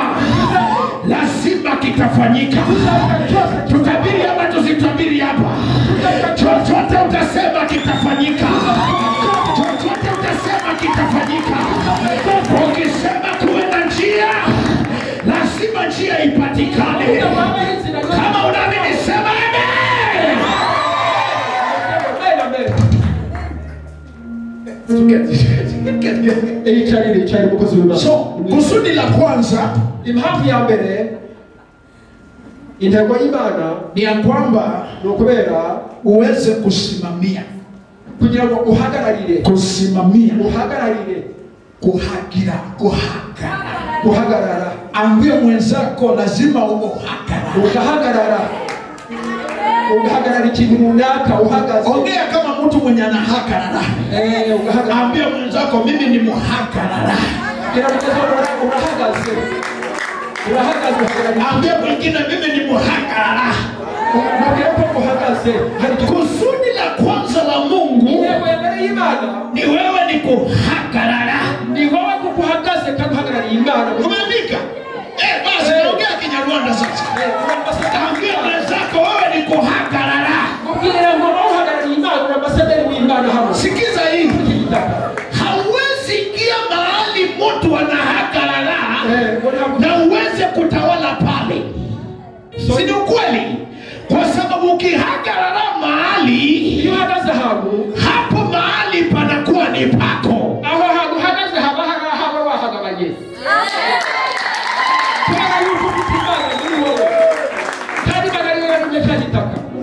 lazima kitafanyika. Tutabiri ama tusitabiri hapa, chochote utasema kitafanyika. Chochote utasema kitafanyika. Ukisema kuwe na njia, lazima njia ipatikane. Kama unaamini sema amen. So kusudi la kwanza,
impamvu ya mbere, intego y'Imana
ni ya kwamba
nokubera
uweze kusimamia,
kugira ngo uhagararire,
kusimamia,
uhagararire,
kuhagarara. Ambie mwenzako lazima uhagarara.
Ugahagarara ikintu runaka, uhagaze.
Ongea kama mtu mwenye anahagarara.
Ugahagarara.
Ambie mwenzako mimi ni muhagarara.
Urahagaze.
Ambie mwingine mimi ni muhagarara. Kusudi la kwanza la Mungu ni wewe ni kuhagarara.
Ni wewe kukuhagaze kandi uhagarara Imana.
Umeandika? Basi naongea Kinyarwanda sasa. Ambie mwenzako wewe ni kuhagarara.
Kugira ngo uhagarara Imana, ambasaderi w'Imana hano.
Sikiza hii. Hauwezi ingia mahali mtu anahagarara na uweze kutawala pale. Si ni ukweli? Kwa sababu ukihagarara mahali, hapo mahali panakuwa ni pako.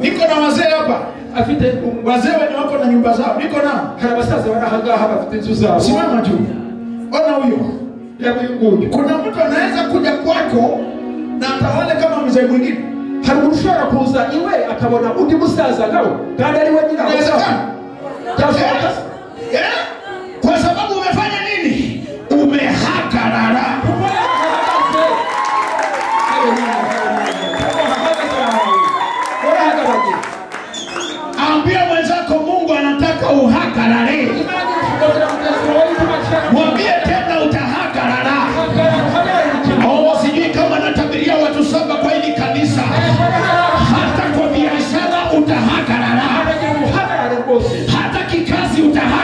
Niko na wazee hapa. Wazee wenye wako na nyumba zao. Niko na simama juu. Ona huyo. Kuna mtu anaweza kuja kwako na atawale kama mzee mwingine.
Harushara kuza iwe akabona undi musaza nawe kandi ari we nyina
kwa sababu umefanya nini? Umehagarara. Ambia mwenzako Mungu anataka uhagarare. Mwambie tena utahagarara. Sijui kama natabiria watu 7 kwa hili kanisa. Hata kwa biashara utahagarara. Hata kikazi utahagarara.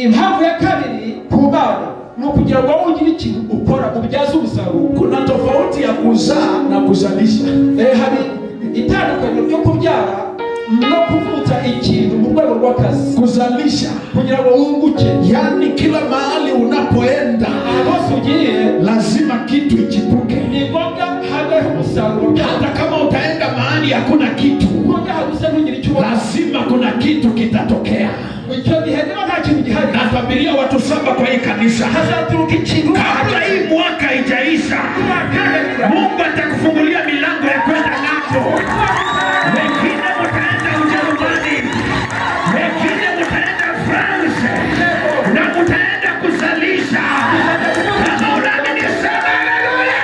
impamvu ya kabiri ku Mana ni ukugira ngo ugire ikintu ukora ubyaze umusaruro.
Kuna tofauti ya kuzaa na kuzalisha.
Hari itandukaniro ryo kubyara no kuvutsa ikintu mu rwego rw'akazi.
Kuzalisha
kugira ngo wunguke,
yani kila mahali unapoenda
bose ugiye
lazima kitu ichipuke.
Ni ngombwa habeho umusaruro.
Hata kama utaenda mahali hakuna kitu, lazima kuna kitu kitatokea. Natabiria watu 7 kwa hii kanisa, kabla hii mwaka haijaisha, Mungu atakufungulia milango ya kwenda napo. Wengine mtaenda Ujerumani, wengine mtaenda France, na mtaenda kuzalisha. Kama unaamini sema haleluya.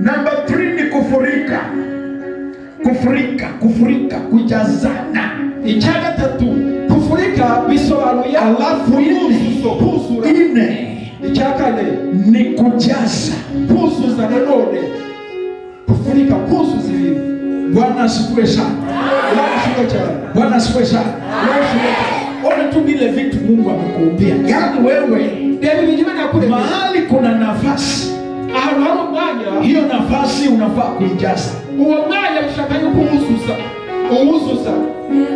Number 3 ni kufurika. Kufurika, kujazana.
Icyaga tatu kufurika bisobanuye
alafu
kuzura. Icyakane
ni kujaza,
kuzuza nanone. Kufurika kuzuza ibintu.
Bwana asifiwe sana. Bwana asifiwe sana. Ona tu vile vitu Mungu amekuumbia. Yaani wewe mahali kuna nafasi, hiyo nafasi unafaa kuijaza.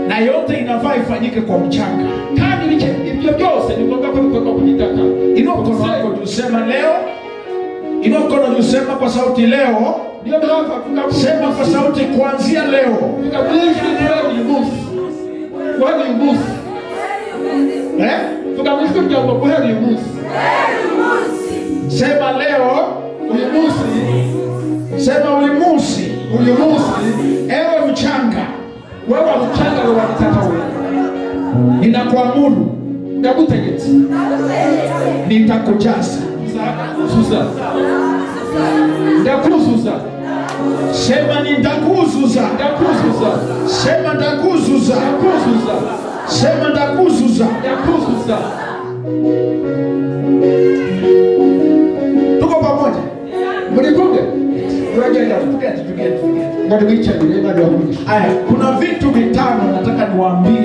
Na yote inafaa ifanyike kwa mchanga. Inua mkono wako tusema leo. Inua mkono tusema kwa sauti leo. Sema kwa sauti kuanzia leo. Sema leo. Sema ulimusi. Ewe mchanga,
wewe mchanga wewe unataka wewe.
Ninakuamuru,
ndagutegetse.
Nitakujaza.
Ndakuzuza.
Sema nitakuzuza. Sema ndakuzuza. Sema ndakuzuza. Tuko pamoja?
Mlikunde?
Aya, kuna vitu 5 nataka niwaambie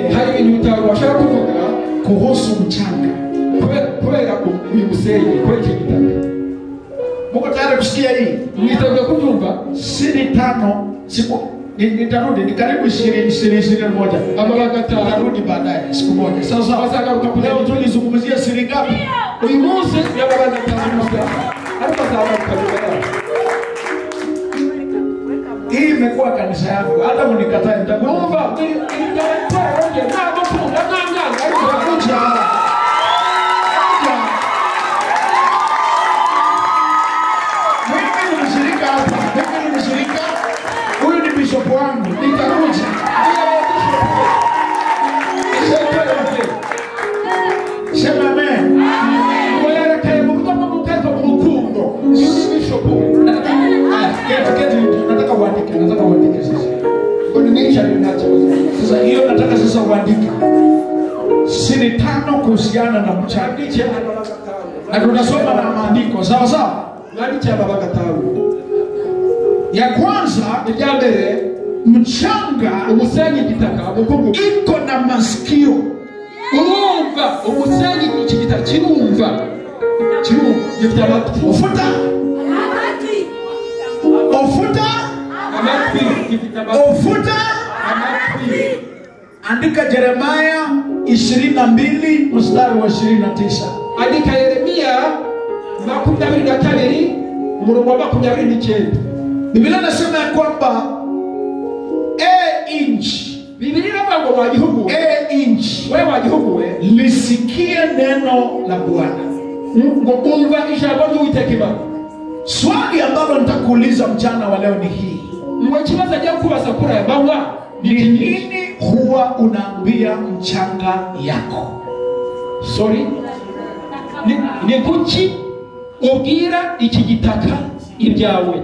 kuhusu mchanga. Muko tayari kusikia hii? Siri 5 siku nitarudi, ni karibu 21. Nitarudi baadaye siku moja. Sasa leo tulizungumzia siri ngapi? Hii imekuwa kanisa yangu. Hata mnikatae nitakuomba. Mimi ni mshirika hapa. Mimi ni mshirika. Huyu ni bishop wangu. Nitakuja. Sema amen. Nataka uandike sasa. Sasa hiyo nataka sasa uandike. Siri 5 kuhusiana na mchanga. Na tunasoma na maandiko. Sawa sawa? Ya kwanza, mchanga
umusenyi gitaka
iko na masikio.
Urumva umusenyi ikigita kirumva. Gifite amatwi.
Ufuta andika Yeremia 22 mstari wa 29.
Andika Yeremia 22 umurongo wa 29.
Biblia inasema ya kwamba inchi,
Biblia inabango wajihugu,
inchi
wewe wajihugu
lisikie neno la Bwana.
Umva ijambo ry'Uwiteka.
Swali ambalo nitakuuliza mchana wa leo ni hii.
Mwachibaza jya kubaza kura ya bawa
ni nini huwa unaambia mchanga yako?
Sorry. Ni kuki ubwira iki gitaka ibyawe?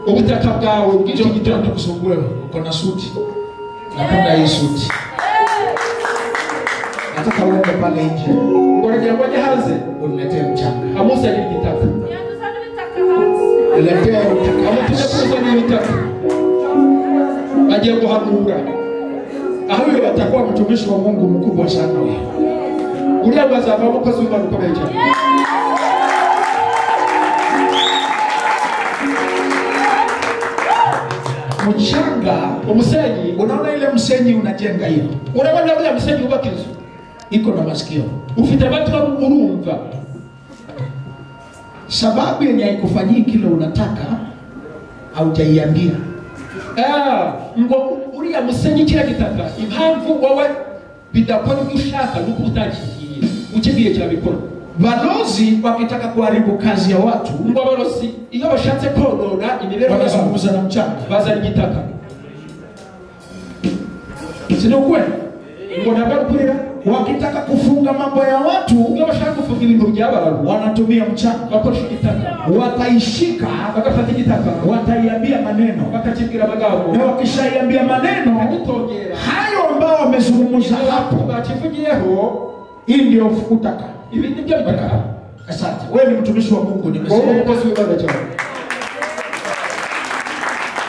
Ubutaka bwawe bw'icyo gitaka
tukusumbue. Uko na suti. Napenda hii suti. Nataka uende pale nje.
Ngoja ngoja hanze
uniletee mchanga.
Amusa ni gitaka.
letea utaka.
Amutume utaka. Aje kuhanura.
Huyo atakuwa mtumishi wa Mungu mkubwa sana huyo.
Uriya bazava mukozi w'Imana ukomeye cyane.
Mchanga,
umusenyi,
unaona ile msenyi unajenga hiyo.
Unabona ule msenyi ubaka inzu.
Iko na masikio.
Ufite amatwi urumva.
Sababu yenye haikufanyii kile unataka haujaiambia.
Ngo uriya musenyi kira gitaka impamvu wowe bidakora ibyo ushaka nuko utakigiye. Ukigiye cyabikora.
Balozi wakitaka kuharibu kazi ya watu,
ngo balozi iyo bashatse konona imibereho
wanazungumza na mchanga,
bazana igitaka. Sio kweli? Ngo nabakurira
wakitaka kufunga mambo ya watu,
iyo bashaka kufunga ibintu by'abantu
wanatumia mchanga.
Bakoresha igitaka.
Wataishika,
bakafata igitaka,
wataiambia maneno,
bakakibwira amagambo.
Na wakishaiambia maneno, hayo ambao wamezungumza hapo,
bakivugiyeho,
hii ndio utaka.
Ibi nibyo bitaka.
Asante. Wewe ni mtumishi wa Mungu, nimesema.
Wewe mkozi w'Imana cyane.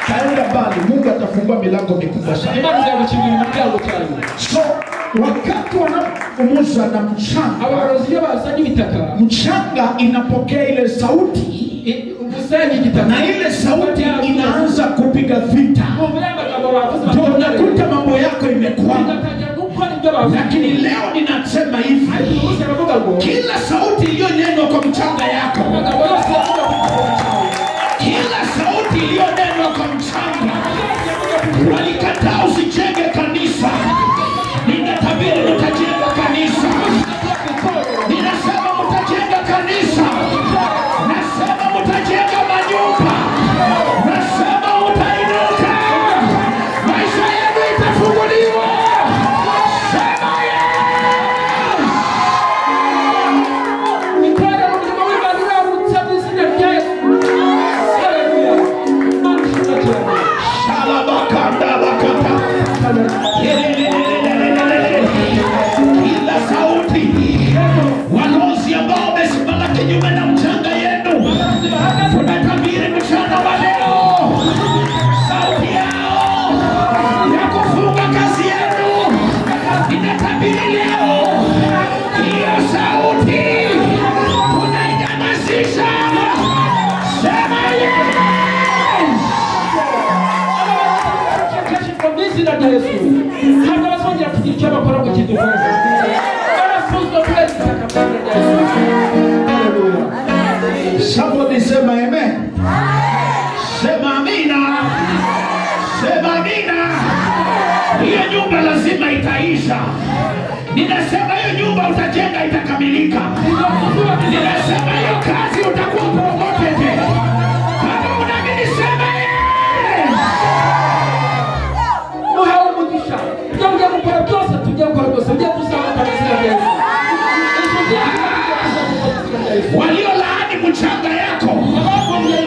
Kaenda bali, Mungu atafungua milango mikubwa sana.
Imani zinakuchimbia milango cyane.
So, wakati wanapomuzwa na mchanga,
abarozi bazanye bitaka,
mchanga inapokea ile sauti,
umusenyi gitaka,
na ile sauti inaanza kupiga vita. Ndio unakuta mambo yako imekwama. Lakini leo ninasema hivi, kila sauti iliyonenwa kwa mchanga yako, kila sauti iliyonenwa kwa mchanga, walikataa usijenge kanisa, ninatabiri mtajenga kanisa. Ninasema mtajenga kanisa, nasema mtajenga manyumba, nasema mtainuka, maisha yenu itafunguliwa. Kila sauti walozi ambao wamesimama kinyume na mchanga yenu, tunatabiri mchana wa leo, sauti yao ya kufunga kazi yenu inatabiri leo. Hiyo sauti tunainyamazisha. Sema yes.
Na Yesu. Hata wasonja kujichapa kwa roho kitu kwa Yesu. Wanafunzwa kule kitaka kwa Yesu. Haleluya.
Somebody sema amen. Sema amina. Sema amina. Hiyo nyumba lazima itaisha. Ninasema hiyo nyumba utajenga itakamilika. Ninasema hiyo kazi utakuwa promoted. Kama unaamini sema walio laani mchanga yako,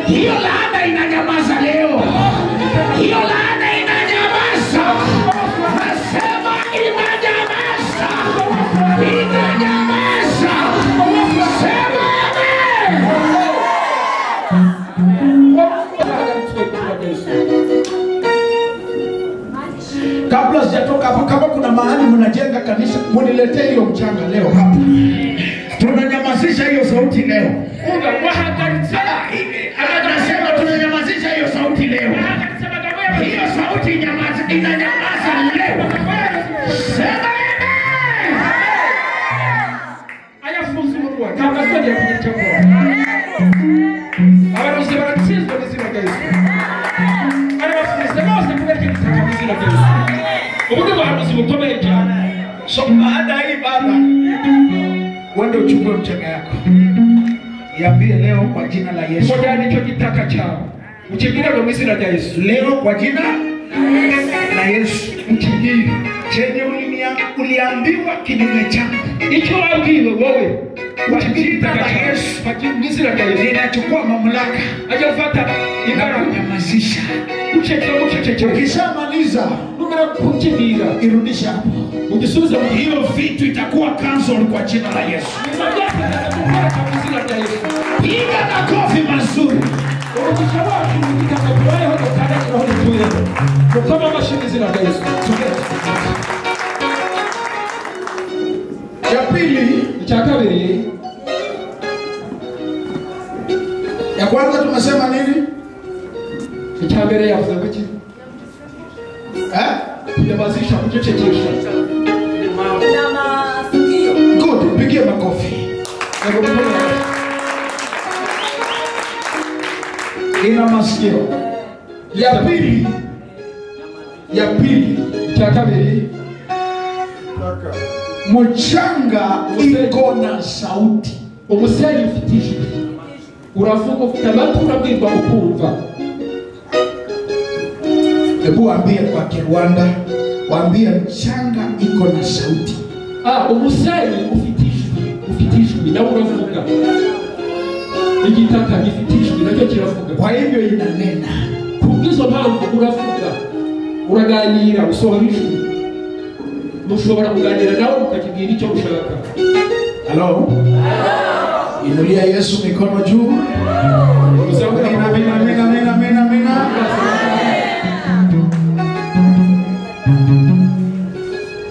hiyo laana inanyamaza leo. Hiyo laana inanyamaza. Nasema inanyamaza. Inanyamaza. Sema kabla sijatoka hapa, kama kuna mahali mnajenga kanisa, muniletee hiyo mchanga leo hapa. Tunanyamazisha hiyo sauti leo. Anasema tunanyamazisha hiyo sauti leo. Hiyo sauti inanyamaza leo. Sema amen.
Ayafunzi murwa. Kama sasa ya kujichagua. Abarozi baratsinzwe n'izina rya Yesu. Arabafunze bose kubera kitaka n'izina rya Yesu. Ubundi baharuzi bukomeye cyane.
So baada hii baba, wende uchukue mchanga yako. Iambie leo kwa jina la Yesu.
Ngoja nicho kitaka chao. Ukigira ngo mwizina rya Yesu.
Leo kwa jina la Yesu.
Ukigira
chenye uliambiwa kinyume chako.
Icho wambiwe wewe.
Kwa jina la Yesu.
Kwa mwizina rya Yesu.
Inachukua mamlaka.
Ajafuata
Ikara kunyamazisha.
Ucheke.
Ukishamaliza
numero kukigira
irudisha hapo.
Ukisubiza
hiyo vitu itakuwa cancel kwa jina la Yesu.
Kwa jina la Yesu.
Piga makofi mazuri.
umugisha wacu utakagubayeho dukandagiraho dutuyeho mukoma amashini izina rya Yesu.
Ya pili,
icya kabiri,
ya kwanza tumesema nini?
icya mbere yavuze ngo iki? Kunyamazisha, kucecekesha.
Good, pigie makofi. Ina masikio. Ya pili,
icya kabiri,
mchanga iko na sauti.
umusenyi ufite ijwi, uravuga ufite amatwi, urabwirwa ukumva.
Hebu waambie kwa Kinyarwanda, waambie mchanga iko na sauti.
Umusenyi ufite ijwi nawe uravuga. Igitaka gifite ijwi nacyo kiravuga.
Kwa hivyo inanena.
Kubw'izo mpamvu uravuga, uraganira, usohora ijwi. Mushobora kuganira nawe ukakibwira icyo ushaka.
Hello? Inulia Yesu mikono juu. Amina.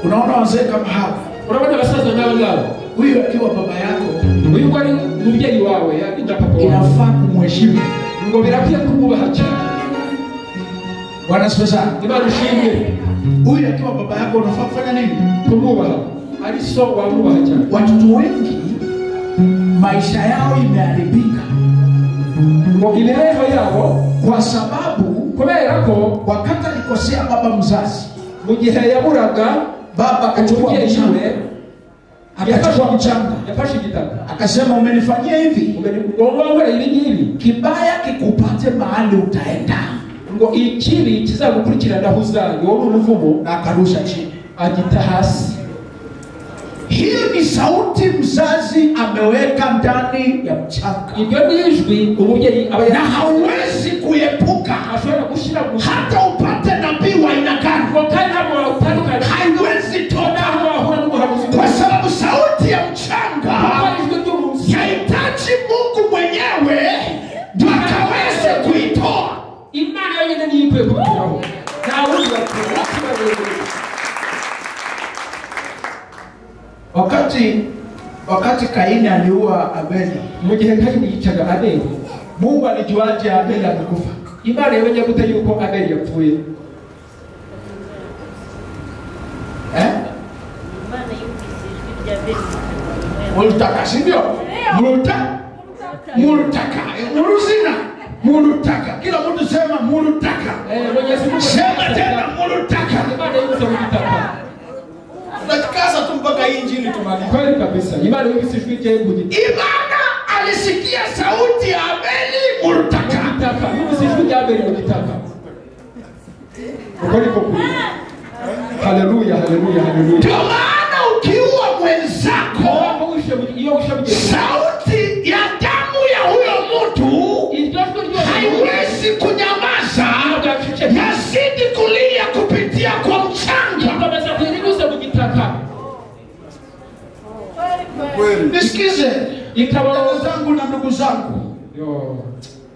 Unaona wazee kama hapa.
Unaona basaza nabo ngabo.
Huyu akiwa baba yako,
uyu ngo ari mubyeyi wawe yakita papa wawe.
Inafaa kumheshimu.
Ngo birakwiye kumwubaha cyane.
Bwana asifiwe sana.
Imana ishimwe.
Huyu akiwa baba yako unafaa kufanya nini?
Kumwubaha. Ali so wamwubaha cyane.
Watoto wengi maisha yao imeharibika.
Ngo imibereho yabo
kwa sababu
kubera ko
wakati alikosea baba mzazi,
mu gihe yaburaga
baba akachukua mchanga,
yafashe igitaka,
akasema umenifanyia hivi,
umenigomba ibi ngibi,
kibaya kikupate mahali utaenda,
ngo ikibi kizagukurikirana aho uzajya, wowe umuvumo,
na akarusha chini,
agita hasi.
Hiyo ni sauti mzazi ameweka ndani ya mchanga.
Ibyo ni ijwi umubyeyi aba
na hauwezi kuepuka.
Ashobora gushira
hata upate nabii wa aina gani, haiwezi toka, kwa sababu sauti ya mchanga yahitaji Mungu mwenyewe ndio akaweze kuitoa.
Imani yenyewe ni ipe kutoa. Na wewe
wakati Kaini aliua Abeli,
mu gihe Kaini yicaga Abeli,
Mungu alijuaje Abeli amekufa?
Imana yamenye gute yuko Abeli yapfuye?
Multaka, sivyo? Multaka. Kila mtu sema multaka. Sema tena multaka.
Imana yumvise multaka.
Tunatakaza tu mpaka hii injili tumalize.
Kweli kabisa. Imana yumvise ijwi rye mugiti.
Imana alisikia sauti ya Abeli multaka.
Yumvise ijwi rya Abeli multaka. Kweli kweli. Haleluya.
Ndio maana ukiua mwenzako, sauti ya damu ya huyo mtu haiwezi kunyamaza, yazidi kulia kupitia kwa mchanga. Nisikize dada zangu na ndugu zangu,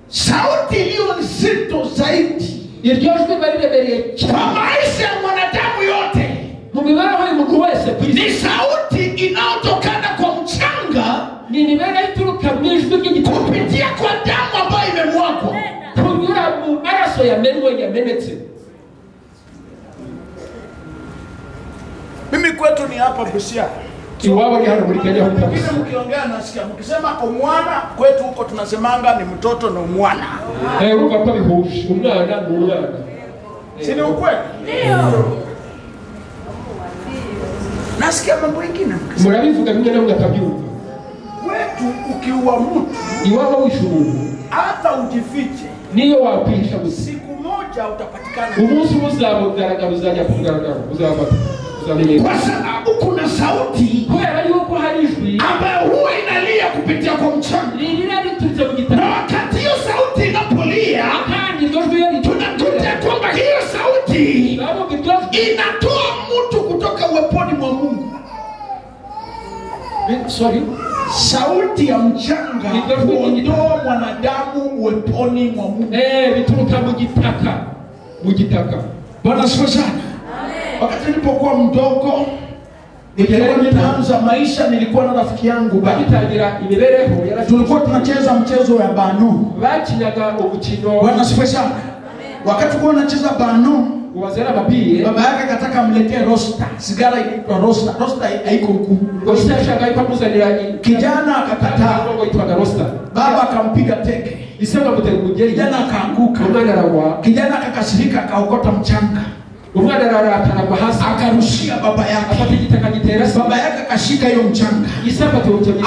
sauti iliyo nzito zaidi kwa maisha ya mwanadamu yote ni sauti inayotokana kwa mchanga, kupitia kwa damu ambayo imemwagwa. Mimi kwetu ni hapa Busia.
Iwabo ni hano muri Kenya huko kabisa.
Mkiongea nasikia mkisema omwana, kwetu huko tunasemanga ni mtoto na omwana.
Uko kwa bihushi umwana n'umwana.
Si ni ukweli? Ndio. Nasikia mambo mengine.
Murabivuga bimwe na mugakabyumva.
Kwetu ukiua mtu,
iwabo wishuru,
hata ujifiche,
niyo wapisha
siku moja utapatikana.
Umunsi muzabugaragara uzajya kugaragara, uzabata.
Kwa sababu kuna sauti ambayo huwa inalia kupitia kwa mchanga. Na wakati hiyo sauti inapolia, tunakuta kwamba hiyo sauti inatoa mtu kutoka uweponi mwa Mungu. sauti ya mchanga huondoa mwanadamu uweponi mwa Mungu.
Vituruka mujitaka.
Bwana asifiwe sana. Wakati nilipokuwa mdogo nilikuwa ninaanza maisha, nilikuwa na rafiki yangu
bagitangira imibereho
tulikuwa tunacheza mchezo ya banu.
Bakinyaga ubukino.
Bwana asifiwe sana. Wakati tulikuwa tunacheza banu,
wazera babiye
baba yake akataka amletee rosta, sigara inaitwa rosta. Rosta haiko huku.
Rosta shaka ikamuzanira
kijana akakataa. Baba akampiga teke.
Isema mtekujeri.
Kijana akaanguka. Kijana akakasirika, akaokota mchanga. Akarushia baba yake. Baba yake akashika hiyo mchanga.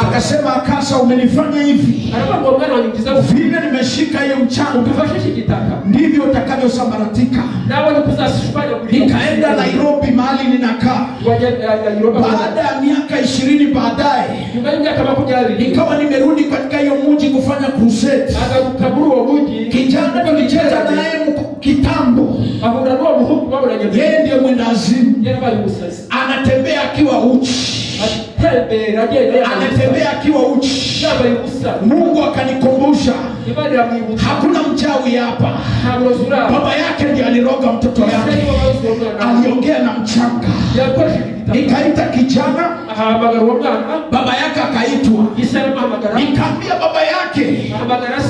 Akasema, Akasa, umenifanya hivi. Vile nimeshika hiyo mchanga ndivyo utakavyosambaratika. Nikaenda Nairobi mahali ninakaa. Baada ya miaka 20 baadaye nikawa nimerudi katika hiyo mji kufanya crusade. Kijana tulicheza naye kitambo. Yeye ndiye mwendazimu. Anatembea akiwa uchi. Anatembea akiwa uchi. Mungu akanikumbusha, hakuna mchawi hapa. Baba yake ndiye aliroga mtoto yake. Aliongea na mchanga. Nikaita kijana, baba yake akaitwa. Nikaambia baba yake,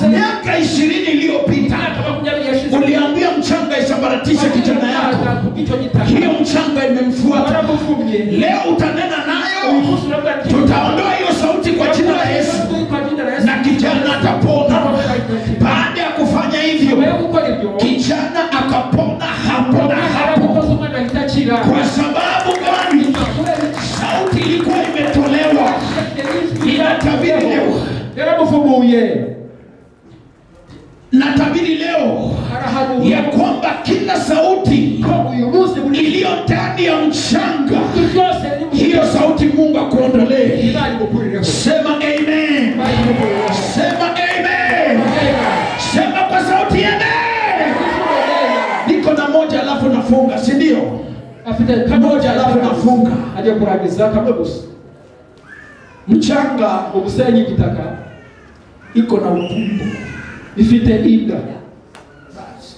miaka 20 iliyopita uliambia mchanga isambaratishe kijana yako. Hiyo mchanga imemfuata. Leo utanena nayo, tutaondoa hiyo sauti kwa jina la Yesu, na kijana atapona. Baada ya kufanya hivyo, kijana akapona hapo na hapo. Kwa sababu gani? Sauti ilikuwa imetolewa. Inatabiri leo. Natabiri leo ya kwamba kila sauti iliyo ndani ya mchanga, hiyo sauti Mungu akuondolee. Sema amen. Sema amen. Sema kwa sauti amen. Niko na moja alafu nafunga, si ndio? Moja alafu nafunga.
Aje kuragiza kama bosi.
Mchanga
ubusenyi kitaka
iko na utumbo.
Ifite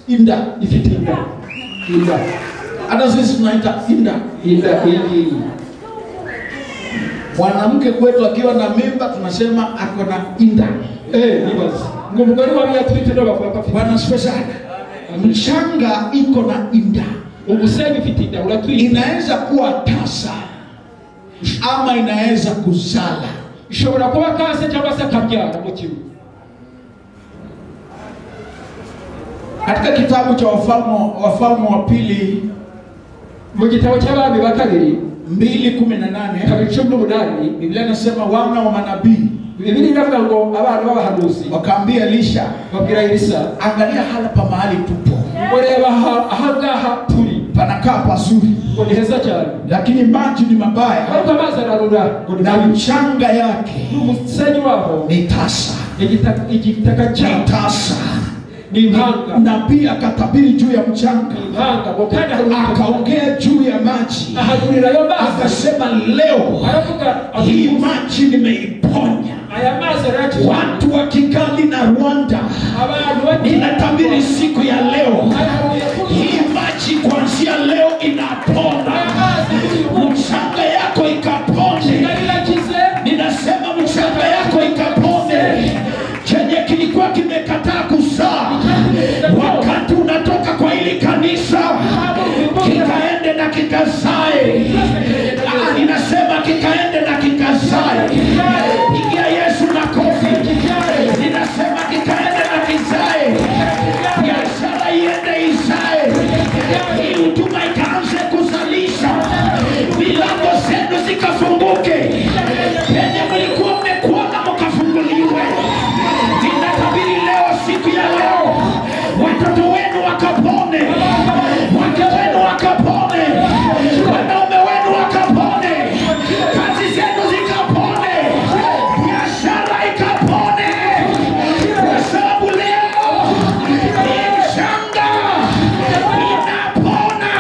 inda ifite inda.
Hata sisi tunaita inda
hii.
Mwanamke kwetu akiwa na mimba tunasema ako na inda.
Ni basi. Ngomugari wa ya twite ndo bakwa.
Bwana special. Mchanga iko na inda.
Ubusenyi ifite inda ulatwite.
Inaweza kuwa tasa ama inaweza kuzala.
Ishobora kuba kase cyangwa se kabyara mu kibu.
Katika kitabu cha Wafalme wa pili,
mu gitabo cy'abami ba kabiri
2:18, Biblia inasema wana wa manabii,
Biblia inavuga ngo abana b'abahanuzi
wakaambia Elisha,
babwira Elisa,
angalia hala pa mahali tupo,
ureba ahangaha turi
panakaa pazuri,
ngo ni heza cyane,
lakini maji ni mabaya,
ariko amazi ararura,
na mchanga yake
n'umusenyi wabo
ni tasa.
Igitaka cha
tasa
ni mpanga.
Nabii akatabiri juu ya mchanga, akaongea juu ya maji, akasema leo hii maji nimeiponya. Watu wa Kigali na Rwanda, ninatabiri siku ya leo hii maji kuanzia leo inapona. Mchanga yako ikapone. Ninasema mchanga yako ikapone. Chenye kilikuwa kimekataa kuzaa wakati unatoka kwa hili kanisa, kikaende na kikazae. Ninasema kikaende na kikazae. Pigia Yesu na kofi. Ninasema kikaende na kizae. Biashara iende izae. Hii huduma ikaanze kuzalisha. Milango zenu zikafunguke. Penye mlikuwa mmekwama mkafunguliwe. Ninatabiri leo, siku ya leo, watoto wenu wakapone, wake wenu wakapone, wanaume wenu wakapone, kazi zenu zikapone, biashara ikapone, kwa sababu leo ni mchanga inapona.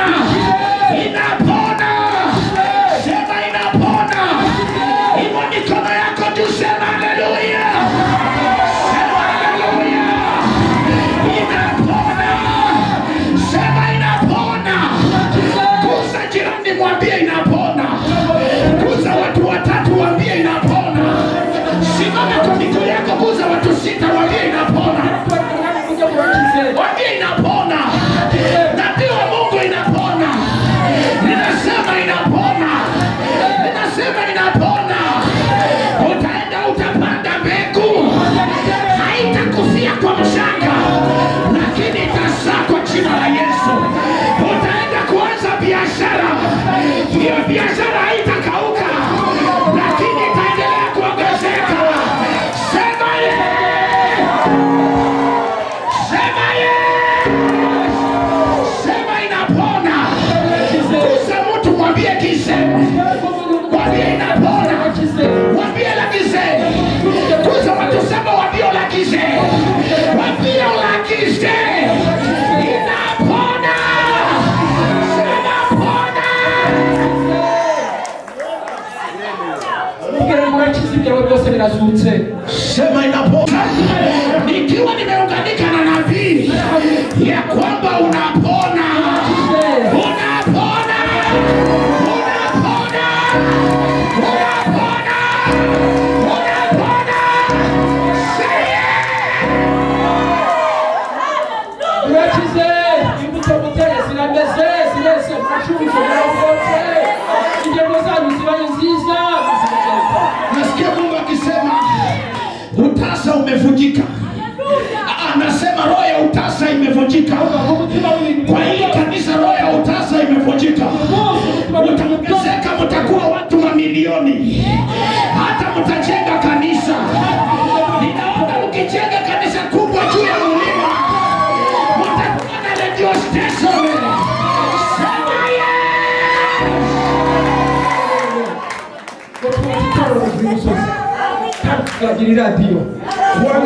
Sema inapona. Nikiwa nimeunganika na nabii ya kwamba unapona. Unapona. Unapona. Unapona. Unapona. Nasikia Mungu akisema utasa umevunjika. Anasema roho ya utasa imevunjika. Kwa hili kanisa roho ya utasa imevunjika. Mtaongezeka, mtakuwa watu mamilioni. Hata mtajenga kanisa. Ninaona mkijenga kanisa kubwa juu ya mlima. Mtakuwa na radio station.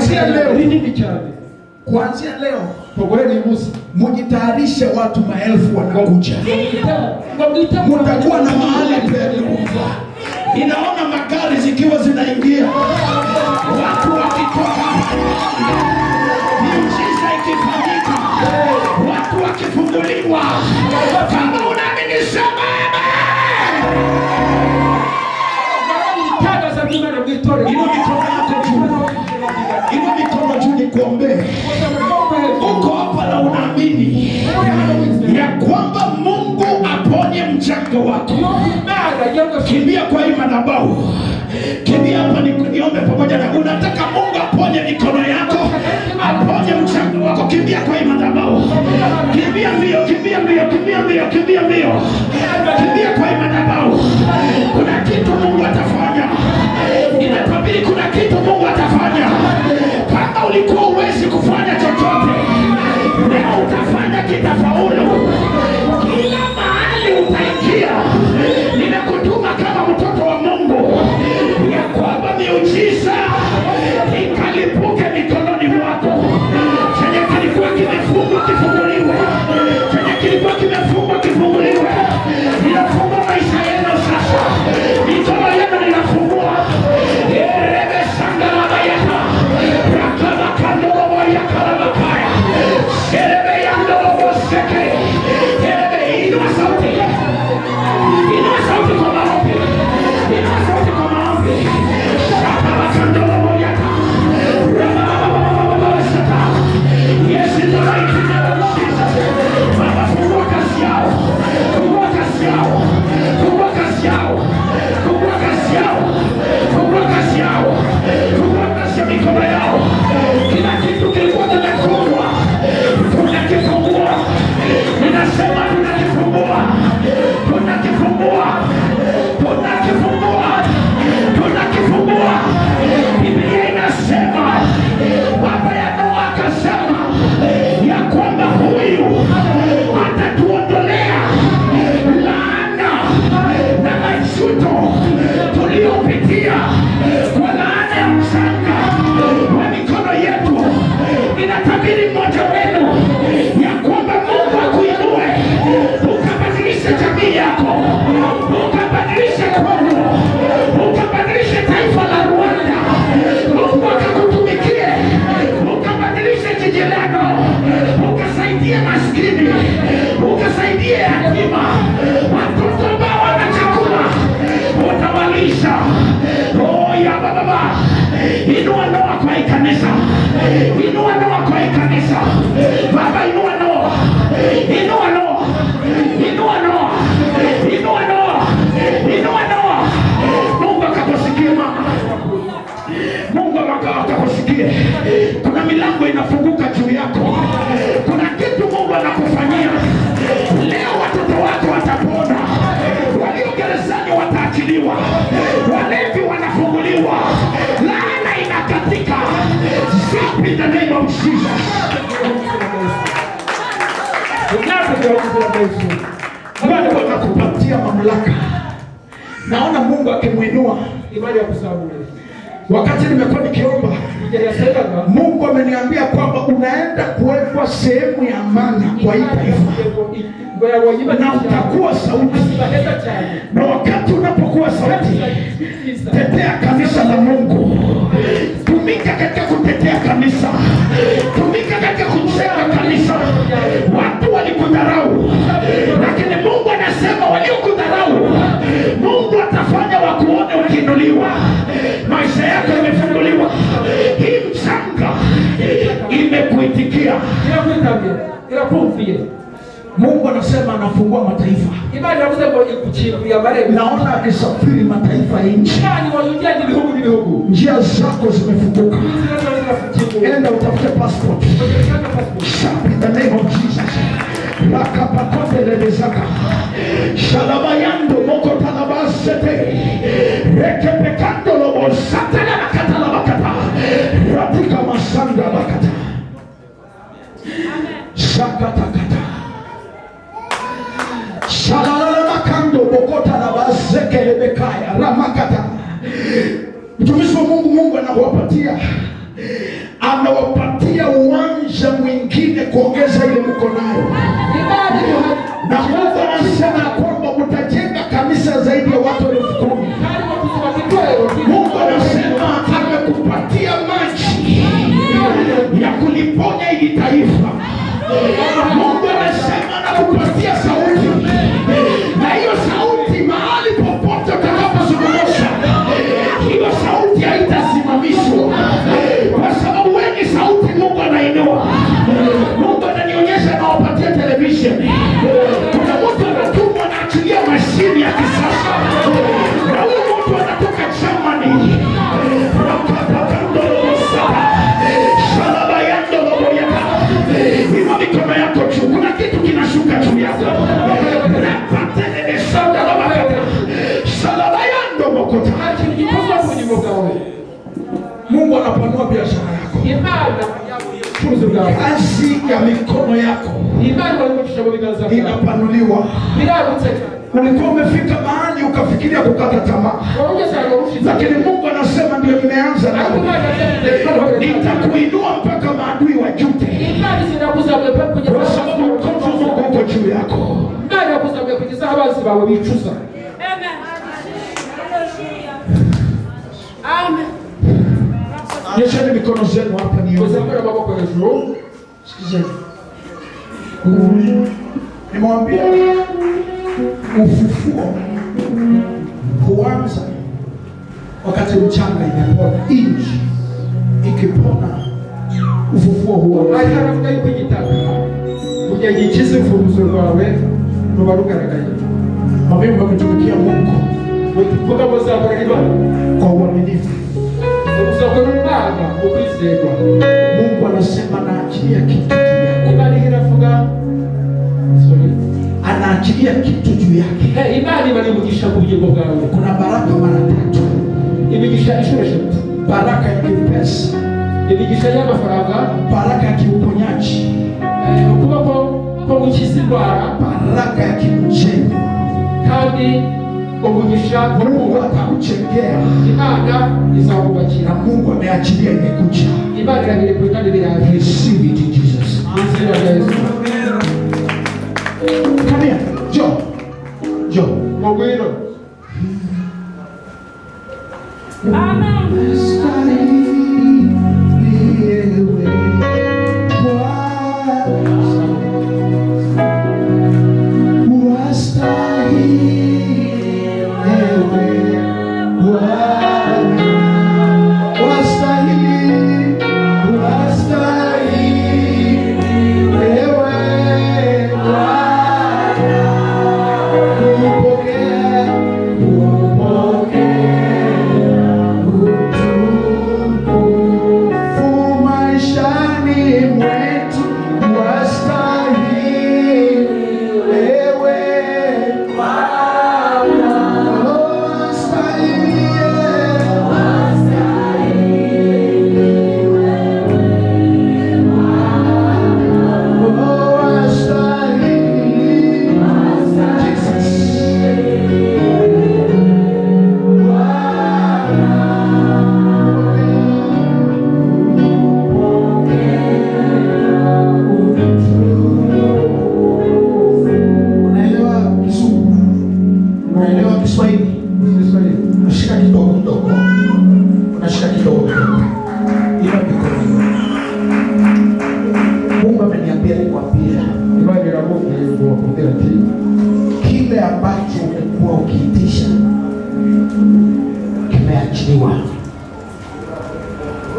Sema kuanzia leo mujitayarishe, watu maelfu wanakuja. Mtakuwa na mahali penu. Ninaona magari zikiwa zinaingia, watu wakitoka, miujiza ikifanyika, watu wakifunguliwa. Kama unaamini sema ino mikono juu nikuombee. Uko hapa na unaamini ya kwamba Mungu aponye mchango wako. Kimbia kwa hii madhabahu. Kimbia hapa niombe pamoja na unataka Mungu aponye mikono yako, aponye mchango wako. Kimbia kwa hii madhabahu. Kimbia mbio, kimbia mbio, kimbia mbio, kimbia mbio. Kimbia kwa hii madhabahu. Kuna kitu Mungu atafanya. Ninatabiri kuna kitu Mungu atafanya. Kama ulikuwa huwezi kufanya chochote, leo utafanya kitafaulu. Kila mahali utaingia, ninakutuma kama mtoto wa Mungu ya kwamba miujiza ikalipuke mikononi mwako. Chenye kilikuwa kimefungwa kifunguliwe. Chenye kilikuwa kimefungwa kifunguliwe. Ninafungua maisha yenu sasa. Mikono yenu ninafungua. Erebe sangala bayaka. Rakaba kandolo bayaka bakaya. Erebe yandolo boseke. Erebe inua sauti. Inua sauti kwa maombi. Inua sauti kwa maombi. Rakaba kandolo bayaka. Yes, in the right name of Jesus. Baba, fungua kazi yao. Fungua kazi yao. Fungua kazi yao. Fungua kazi yao. Fungua kazi yao. Fungua kazi ya mikono yao. Kila kitu kilikuwa kimefungwa, tunakifungua. Ninasema tunakifungua. Tunakifungua. Tunakifungua. Tunakifungua. Biblia inasema baba ya Noa akasema ya kwamba huyu atatuondolea laana na majuto tuliopitia kwa laana ya mchanga wa mikono yetu. Ninatabiri mmoja wenu ya kwamba Mungu akuinue ukabadilishe jamii yako, ukabadilishe Kongo, ukabadilishe taifa la Rwanda. Mungu akakutumikie, ukabadilishe jiji lako, ukasaidie maskini, ukasaidie yatima, watoto ambao wana chakula utawalisha. Oh ya baba, inua Noa kwa hii kanisa. Inua Noa kwa hii kanisa. Baba, inua Noa. Inua Noa. Inua Noa. Inua Noa. Inua Noa. Mungu akakusikie mama. Mungu akakusikie. Kuna milango inafunguka juu yako. Kuna kitu Mungu anakufanyia. Leo watoto wako watapona. Walio gerezani wataachiliwa. Walevi wanafunguliwa. Laana inakatika. Stop in the name of Jesus. Mungu anakupatia mamlaka. Naona Mungu akimuinua imani ya kusamehe. Wakati nimekuwa nikiomba, Mungu ameniambia kwamba unaenda kuwekwa sehemu ya amana kwa hii taifa. Na utakuwa sauti. Na wakati unapokuwa sauti, sauti. Tetea kanisa la Mungu. Tumika katika kutetea kanisa. Tumika katika kujenga kanisa. Watu walikudharau, lakini Mungu anasema waliokudharau Mungu atafanya wakuone ukiinuliwa. Maisha yako yamefunguliwa. Hii mchanga imekuitikia. Mungu anasema anafungua mataifa. Naona akisafiri mataifa nchi. Njia zako zimefunguka. Enda utafute passport. Shout in the name of Jesus. Rakapakote lelezaka. Shalabayando moko talabasete. Rekepekando lobo satana makata labakata. Ratika masanda bakata. Shakatakata. Shalamakando bokota labaseke lebekaya. Ramakata. Mtumishi wa Mungu anawapatia. Anawapatia uwanja mwingine kuongeza ile mko nayo. Na Mungu anasema kwamba mtajenga kanisa zaidi ya watu 10,000. Mungu anasema amekupatia maji ya kuliponya hili taifa. Mungu anasema anakupatia sauti. Na hiyo sauti mahali popote utakapozungumza, hiyo sauti haitasimamishwa. Kwa sababu wengi sauti Mungu anainua. Mungu ananionyesha anawapatia television. Kuna mtu anatumwa na achilia mashini ya kisasa. Na huyo mtu anatoka Germany. Shalabayando loboyaka. Ima mikono yako juu. Kuna kitu kinashuka juu yako. Repatele sonda lobakata. Shalabayando mokota. Mungu anapanua biashara yako. Kazi ya mikono yako inapanuliwa. Ulikuwa umefika mahali ukafikiria kukata tamaa, lakini Mungu anasema ndio nimeanza nawe. Nitakuinua mpaka maadui wajute, kwa sababu mkono wa Mungu uko juu yako. Amen. Nyesheni mikono zenu hapa nione. Sikizeni. Nimwambia ufufuo huanza wakati mchanga imepona. Inchi ikipona, ufufuo huanza. Aitarafuta ikujitaka. Ujajichize ufufuo rwawe rubarugaragaye. Mabembe mtumikia Mungu. Wetukuka muzakora kwa uaminifu. Mungu anasema anaachilia kitu juu yako. Anaachilia kitu juu yake. Kuna baraka mara 3. Baraka ya kipesa, baraka ya kiuponyaji, baraka ya kimjengo. Mungu atakuchengea. Na Mungu ameachilia imekuja. Receive it in Jesus. Come here. Joe.
agira ati
kile ambacho umekuwa ukiitisha kimeachiliwa.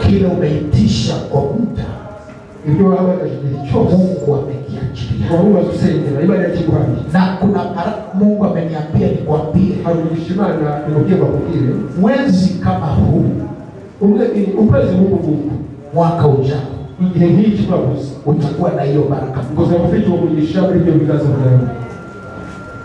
Kile umeitisha kwa muda,
ibyo wabaga igihe cyose
Mungu amekiachilia.
wahuma gusengera Imana yakiguhaye.
Na kuna Mungu ameniambia nikwambie,
Harugisha Imana nimubwiye bakubwire
mwezi kama huu,
ukwezi huu
mwaka ujao,
igihe nk'iki babuze
utakuwa na hiyo baraka.
ngoza mufite umugisha muri ibyo bigaza byawe.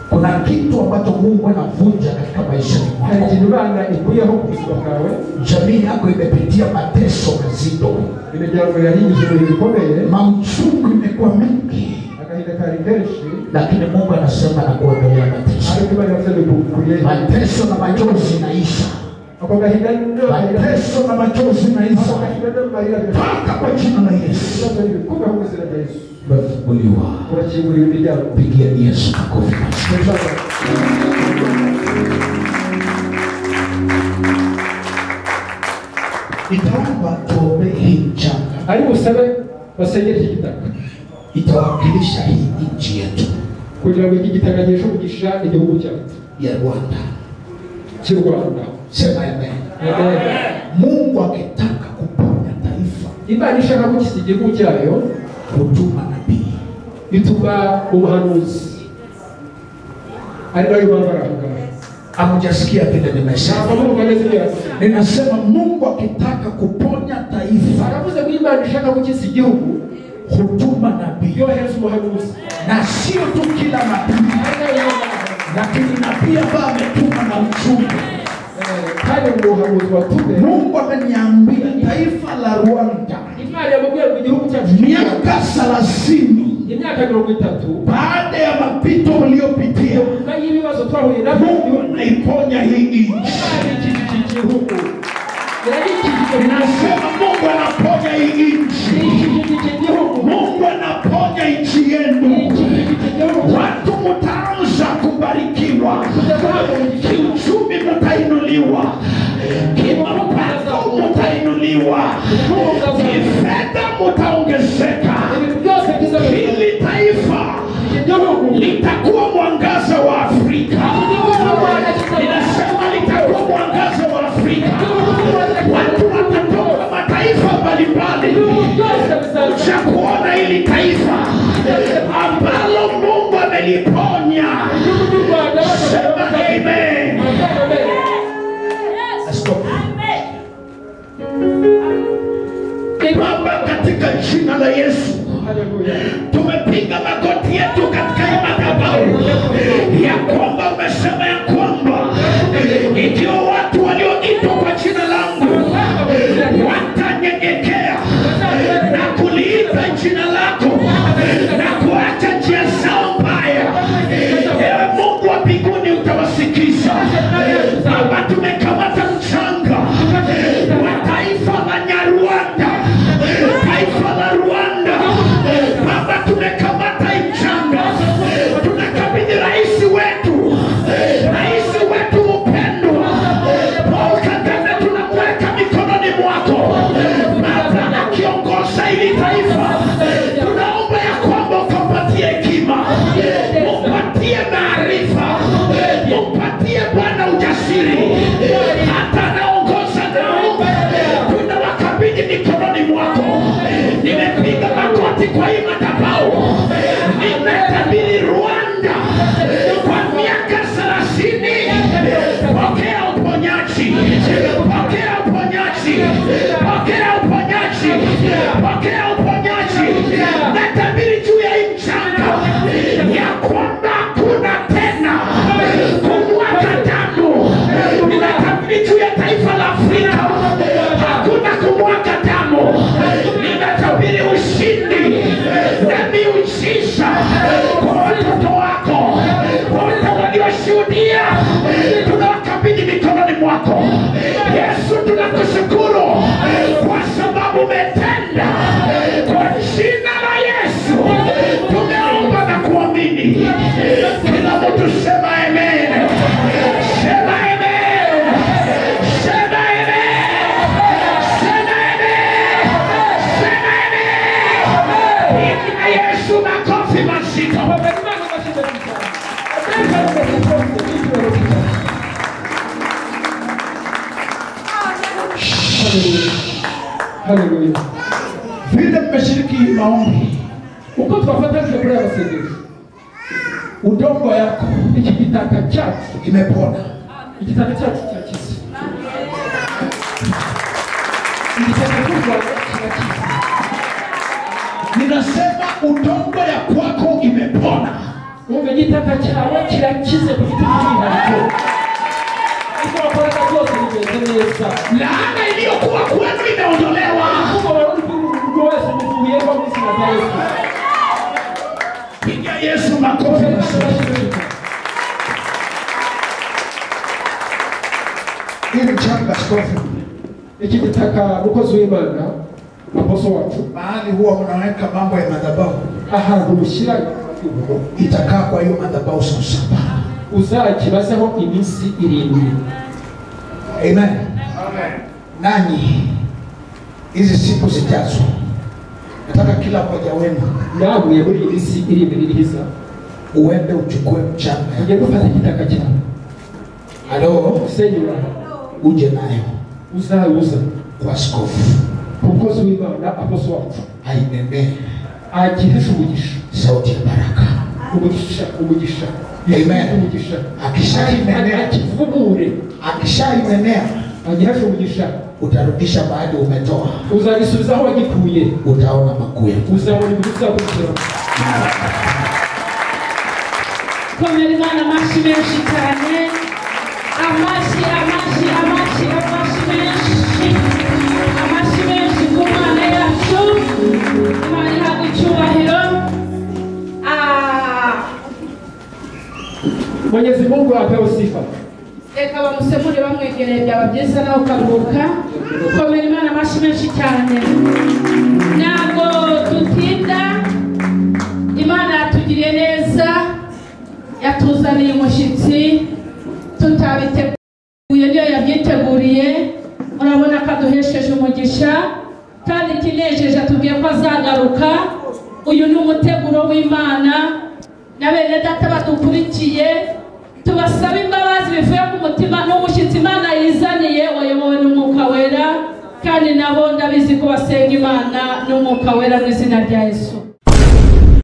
Kuna kitu ambacho Mungu anavunja katika maisha
Hari
yako.
ikintu Imana ikuyeho ku buzima bwawe.
Jamii yako imepitia mateso mazito,
Imiryango yarinyuze mu bintu bikomeye,
mauchungu imekuwa mengi,
agahinda kari kenshi,
lakini Mungu anasema na kuondolea mateso.
ariko Imana yavuze kukuye
Mateso na machozi naisha,
ako gahinda
mateso na machozi naisha,
n'amarira
paka kwa jina la Yesu.
kuba mu izina rya Yesu.
Umefunguliwa.
Urakinguriwe imiryango.
Pigia Yesu makofi. Itaomba tuombe hii mchanga,
Ari busabe basengera iki gitaka
itawakilisha hii nchi yetu
kugira ngo iki gitaka gishe umugisha igihugu cyacu
ya Rwanda.
cy'u Rwanda.
Sema amen.
Amen.
Mungu akitaka kuponya taifa,
Imana ishaka gukiza igihugu cyayo,
hutuma nabii.
ituma umuhanuzi. Ari nayo bambaraga.
Hamjasikia vile nimesema? Ninasema Mungu akitaka kuponya taifa,
Aravuze ko Imana ishaka gukiza igihugu,
hutuma nabii.
yohereza umuhanuzi.
Na sio tu kila nabii, lakini nabii ambaye ametuma na mchungu.
Kandi umuhanuzi watume.
Mungu ameniambia taifa la Rwanda,
Imana yamubwiye mu gihugu cyacu
miaka 30
imyaka 30
baada ya mapito uliyopitia,
n'ibibazo twahuye nabyo,
Mungu anaiponya hii nchi. Nasema Mungu anaponya hii nchi. Mungu anaponya nchi yenu. Watu mtaanza kubarikiwa, kiuchumi mtainuliwa, kimapato mtainuliwa, kifedha mtaongezeka. Hili taifa litakuwa mwangaza wa Afrika. Ninasema litakuwa mwangaza wa Afrika. Watu watatoka mataifa mbalimbali cha kuona hili taifa ambalo Mungu ameliponya. Sema amen. Baba, katika jina la Yesu, tumepiga magoti yetu katika hii madhabahu ya kwamba umesema ya kwamba ikiwa watu walioitwa kwa jina langu watanyenyekea na kuliita jina lako na kuacha njia zao mbaya, ewe Mungu wa mbinguni utawasikiza. Baba, tumekamata mchanga wa taifa la Nyarwanda, taifa la Rwanda. Baba, tumekamata mchanga, tunakabidhi rais wetu mpendwa Paul Kagame, tunamweka mikononi mwako Baba, akiongoza hili taifa. Tunaomba ya kwamba ukampatie hekima, umpatie maarifa, umpatie Bwana ujasiri, hata anaongoza nao tunawakabidhi mikononi mwako. Nimepiga magoti kwa hii madhabahu, nimetabiri Rwanda kwa miaka 30. Pokea uponyaji, pokea uponyaji, pokea uponyaji, pokea uponyaji. Natabiri juu ya hii mchanga ya kwamba kuna tena kumwaga damu. Ninatabiri juu ya taifa la Afrika hakuna kumwaga damu. Ninatabiri ushindi na miujiza kwa watoto wako wote walioshuhudia, tunawakabidhi mikononi mwako. Yesu, tunakushukuru kwa sababu umetenda. Kwa jina la Yesu tumeomba na kuamini. Kila mtu sema amen. Sema amen. Sema amen. Sema amen. Sema amen. Pigia Yesu makofi mazito.
Haleluya.
Vile mmeshiriki maombi,
Uko tuwafatanyije kuri abasengesho,
udongo yako
iki gitaka cyacu
imepona.
igitaka cyacu kirakize. Igitaka cy'Urwanda kirakize.
Ninasema udongo ya kwako imepona.
Umve igitaka cyawe kirakize ku giti cy'umwihariko. Iko wakoraga byose bigeze neza.
Laana iliyokuwa kwenu imeondolewa.
Kuko barudi kwa wese mvuye kwa Yesu na Yesu.
Piga Yesu makofi. Ili changa skofu.
Iki gitaka ukozi w'Imana aposo wacu.
Mahali huwa unaweka mambo ya madhabahu.
Ahantu mushyira
Itakaa kwa hiyo madhabahu siku 7.
uzakibazaho iminsi 7.
Amen. Nanyi hizi siku zijazo nataka kila mmoja wenu
namwe muri iminsi 7 irihiza
uende uchukue mchanga.
ujye gufata igitaka cyawe.
Halo,
Senyura
uje nayo
uzawuza
kwa askofu.
umukozi w'Imana aposo wacu
Ainenee
agihesha umugisha,
sauti ya baraka.
umugisha
Amen.
umugisha
Akishainenea,
akivubure
akishainenea
agihesha umugisha,
utarudisha baada umetoa.
uzabisubiza aho wagikuye,
Utaona makuu ya Mungu.
uzabona ibintu bizakurikira.
Komera Imana amashyi menshi cyane, amashyi menshi, amashyi menshi ku Mana yacu. Imana ihabwa icyubahiro.
Mwenyezi Mungu apewe sifa.
Reka bamusemure bamwegereye, byaba byiza nawe ukaruhuka. Komera Imana amashyi menshi cyane. Ntabwo tutinda, Imana yatugiriye neza, yatuzaniye umushyitsi tutabiteguye, niyo yabyiteguriye. Urabona ko aduhesheje umugisha kandi ikinejeje atubwiye ko azagaruka. Uyu ni umuteguro w'Imana, na bene data badukurikiye tubasaba imbabazi bivuye ku mutima n'umushyitsi Imana yizaniye wayobowe n'Umwuka Wera, kandi nabo ndabizi ko basenga Imana n'Umwuka Wera mu izina rya Yesu.